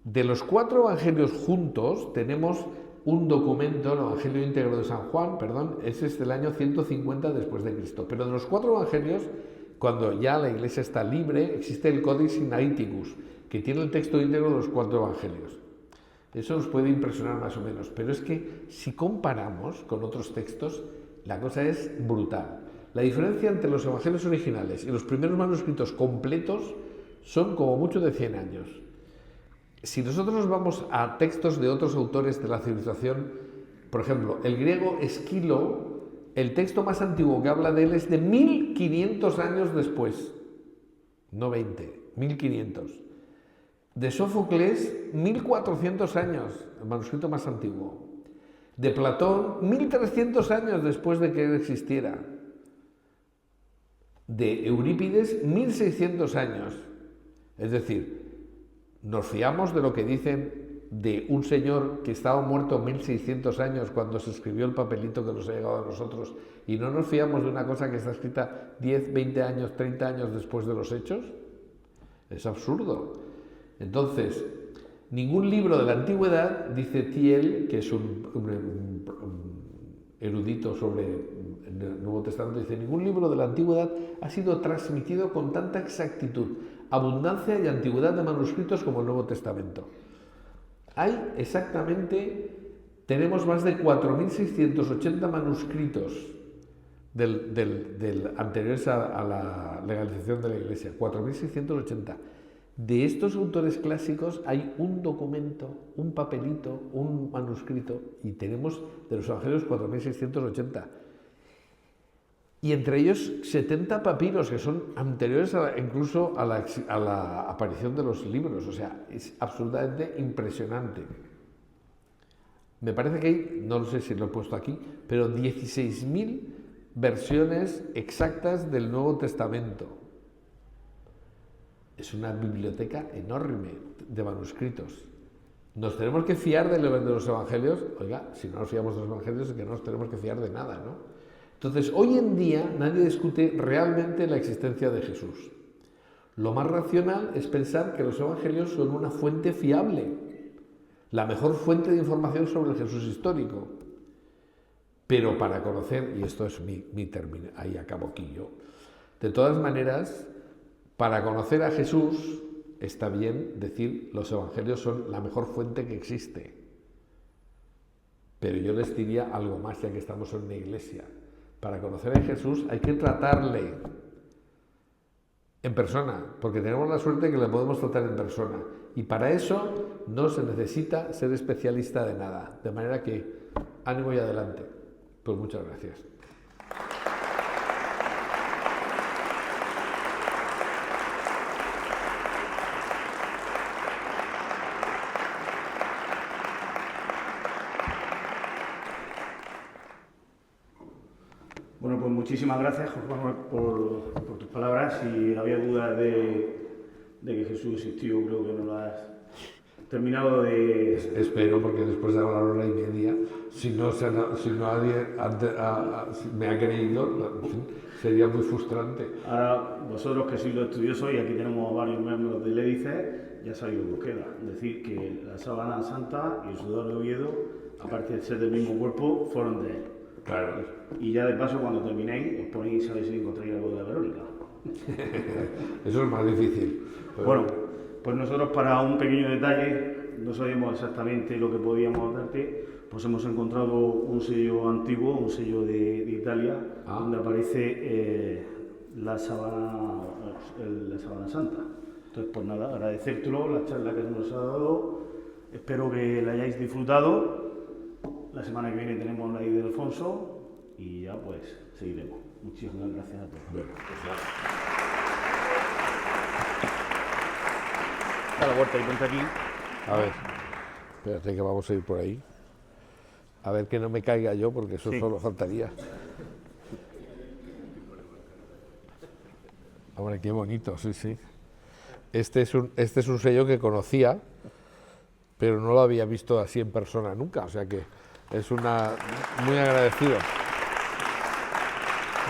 De los 4 evangelios juntos tenemos un documento, el Evangelio íntegro de San Juan, ese es del año 150 después de Cristo. Pero de los 4 evangelios, cuando ya la Iglesia está libre, existe el Codex Sinaiticus, que tiene el texto íntegro de los 4 evangelios. Eso nos puede impresionar más o menos, pero es que si comparamos con otros textos, la cosa es brutal. La diferencia entre los evangelios originales y los primeros manuscritos completos son como mucho de 100 años. Si nosotros nos vamos a textos de otros autores de la civilización, por ejemplo, el griego Esquilo, el texto más antiguo que habla de él es de 1500 años después, no 20, 1500. De Sófocles, 1400 años, el manuscrito más antiguo. De Platón, 1300 años después de que él existiera. De Eurípides, 1600 años. Es decir, nos fiamos de lo que dicen de un señor que estaba muerto 1600 años cuando se escribió el papelito que nos ha llegado a nosotros, y no nos fiamos de una cosa que está escrita 10, 20 años, 30 años después de los hechos. Es absurdo. Entonces, ningún libro de la antigüedad, dice Thiel, que es un erudito sobre el Nuevo Testamento, dice, ningún libro de la antigüedad ha sido transmitido con tanta exactitud, abundancia y antigüedad de manuscritos como el Nuevo Testamento. Tenemos más de 4.680 manuscritos anteriores a la legalización de la Iglesia, 4.680. De estos autores clásicos hay un documento, un papelito, un manuscrito, y tenemos de los evangelios 4.680. Y entre ellos 70 papiros que son anteriores incluso a la aparición de los libros. O sea, es absolutamente impresionante. Me parece que hay, no sé si lo he puesto aquí, pero 16.000 versiones exactas del Nuevo Testamento. Es una biblioteca enorme de manuscritos. ¿Nos tenemos que fiar de los evangelios? Oiga, si no nos fiamos de los evangelios es que no nos tenemos que fiar de nada, ¿no? Entonces, hoy en día nadie discute realmente la existencia de Jesús. Lo más racional es pensar que los evangelios son una fuente fiable, la mejor fuente de información sobre el Jesús histórico. Pero para conocer, y esto es mi término, ahí acabo aquí yo, de todas maneras, Para conocer a Jesús está bien decir los evangelios son la mejor fuente que existe. Pero yo les diría algo más, ya que estamos en una iglesia. Para conocer a Jesús hay que tratarle en persona, porque tenemos la suerte que le podemos tratar en persona. Y para eso no se necesita ser especialista de nada. De manera que ánimo y adelante. Pues muchas gracias. Bueno, pues muchísimas gracias, José Manuel, por tus palabras. Si había dudas de que Jesús existió, creo que no lo has terminado de... Espero, porque después de hablar hora y media, si nadie me ha creído, sería muy frustrante. Ahora, vosotros que sois los estudiosos, y aquí tenemos varios miembros del Édice, ya sabéis lo que os queda. Es decir, que la sábana santa y el sudor de Oviedo, aparte de ser del mismo cuerpo, fueron de él. Claro. Y ya de paso, cuando terminéis, os ponéis a ver si encontráis algo de la Verónica. Eso es más difícil. Pero... Bueno, pues nosotros, para un pequeño detalle, no sabíamos exactamente lo que podíamos darte, pues hemos encontrado un sello antiguo, un sello de Italia, donde aparece la sábana santa. Entonces, pues nada, agradecértelo, la charla que nos ha dado, espero que la hayáis disfrutado. La semana que viene tenemos la de Alfonso y ya pues seguiremos. Muchísimas gracias a todos. Bueno, pues nada. Da la vuelta y ponte aquí. A ver, espérate que vamos a ir por ahí. A ver que no me caiga yo, porque eso solo faltaría. Hombre, qué bonito, sí, sí. Este es un sello que conocía, pero no lo había visto así en persona nunca, o sea que es muy agradecido.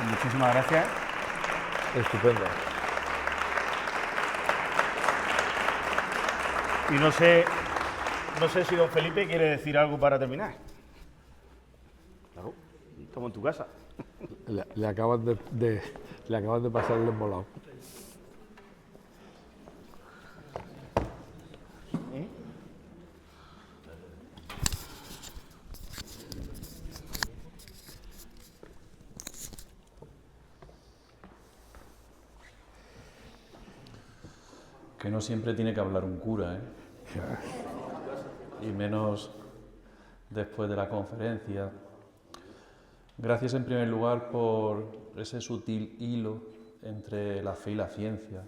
Muchísimas gracias. Estupendo. Y no sé si don Felipe quiere decir algo para terminar. Claro, estamos en tu casa. Le acaban de pasar el embolado. Que no siempre tiene que hablar un cura, ¿eh? Y menos después de la conferencia. Gracias en primer lugar por ese sutil hilo entre la fe y la ciencia.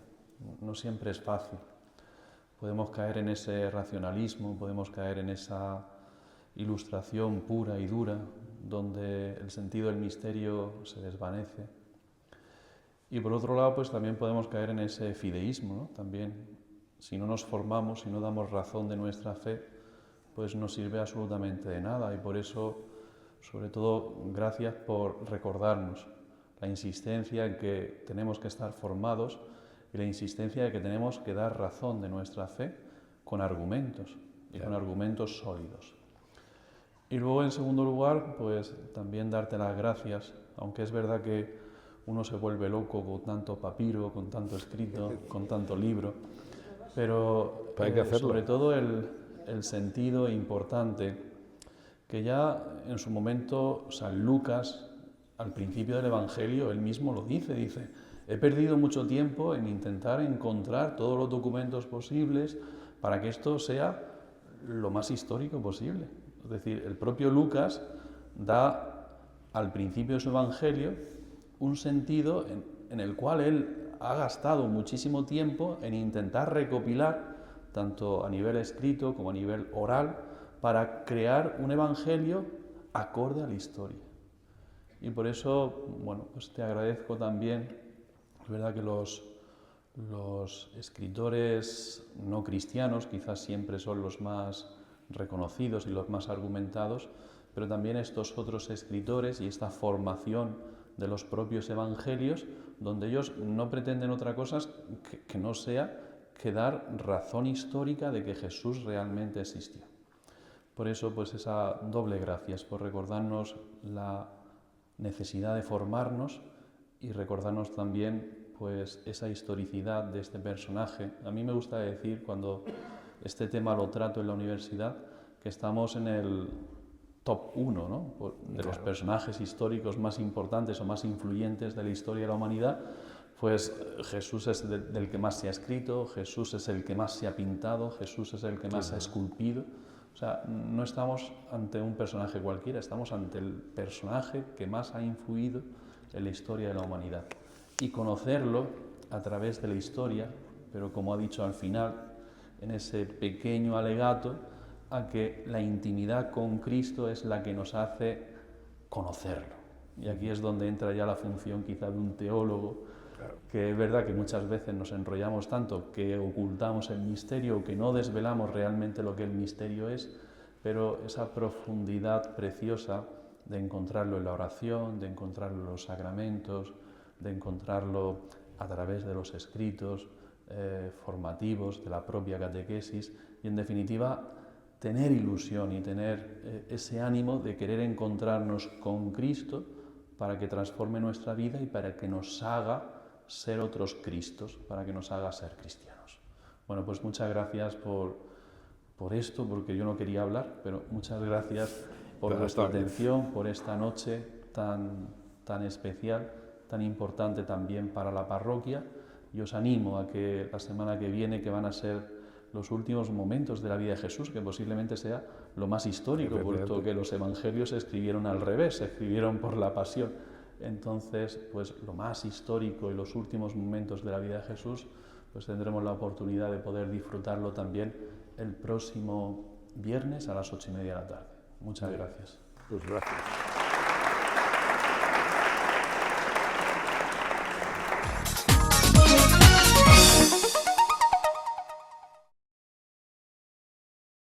No siempre es fácil. Podemos caer en ese racionalismo, podemos caer en esa ilustración pura y dura, donde el sentido del misterio se desvanece. Y por otro lado, pues también podemos caer en ese fideísmo, ¿no? También, si no nos formamos, si no damos razón de nuestra fe, pues no sirve absolutamente de nada. Y por eso, sobre todo, gracias por recordarnos la insistencia en que tenemos que estar formados y la insistencia de que tenemos que dar razón de nuestra fe con argumentos, y con argumentos sólidos. Y luego, en segundo lugar, pues también darte las gracias, aunque es verdad que uno se vuelve loco con tanto papiro, con tanto escrito, con tanto libro, pero hay que hacerlo. Sobre todo el sentido importante que ya en su momento San Lucas, al principio del Evangelio, él mismo lo dice, he perdido mucho tiempo en intentar encontrar todos los documentos posibles para que esto sea lo más histórico posible. Es decir, el propio Lucas da al principio de su Evangelio un sentido en el cual él ha gastado muchísimo tiempo en intentar recopilar, tanto a nivel escrito como a nivel oral, para crear un evangelio acorde a la historia. Y por eso, bueno, pues te agradezco también, es verdad que los escritores no cristianos quizás siempre son los más reconocidos y los más argumentados, pero también estos otros escritores y esta formación de los propios evangelios, donde ellos no pretenden otra cosa que no sea que dar razón histórica de que Jesús realmente existió. Por eso, pues esa doble gracias, por recordarnos la necesidad de formarnos y recordarnos también pues esa historicidad de este personaje. A mí me gusta decir, cuando este tema lo trato en la universidad, que estamos en el top 1, ¿no?, de los personajes históricos más importantes o más influyentes de la historia de la humanidad. Pues Jesús es del que más se ha escrito, Jesús es el que más se ha pintado, Jesús es el que más se ha esculpido. O sea, no estamos ante un personaje cualquiera, estamos ante el personaje que más ha influido en la historia de la humanidad. Y conocerlo a través de la historia, pero como ha dicho al final, en ese pequeño alegato, a que la intimidad con Cristo es la que nos hace conocerlo. Y aquí es donde entra ya la función quizá de un teólogo, que es verdad que muchas veces nos enrollamos tanto que ocultamos el misterio, que no desvelamos realmente lo que el misterio es, pero esa profundidad preciosa de encontrarlo en la oración, de encontrarlo en los sacramentos, de encontrarlo a través de los escritos formativos, de la propia catequesis, y en definitiva tener ilusión y tener ese ánimo de querer encontrarnos con Cristo para que transforme nuestra vida y para que nos haga ser otros Cristos, para que nos haga ser cristianos. Bueno, pues muchas gracias por esto, porque yo no quería hablar, pero muchas gracias por vuestra atención, por esta noche tan especial, tan importante también para la parroquia. Y os animo a que la semana que viene, que van a ser los últimos momentos de la vida de Jesús, que posiblemente sea lo más histórico, porque los evangelios se escribieron al revés, se escribieron por la pasión. Entonces, pues lo más histórico y los últimos momentos de la vida de Jesús, pues tendremos la oportunidad de poder disfrutarlo también el próximo viernes a las 8:30 de la tarde. Muchas gracias. Pues gracias.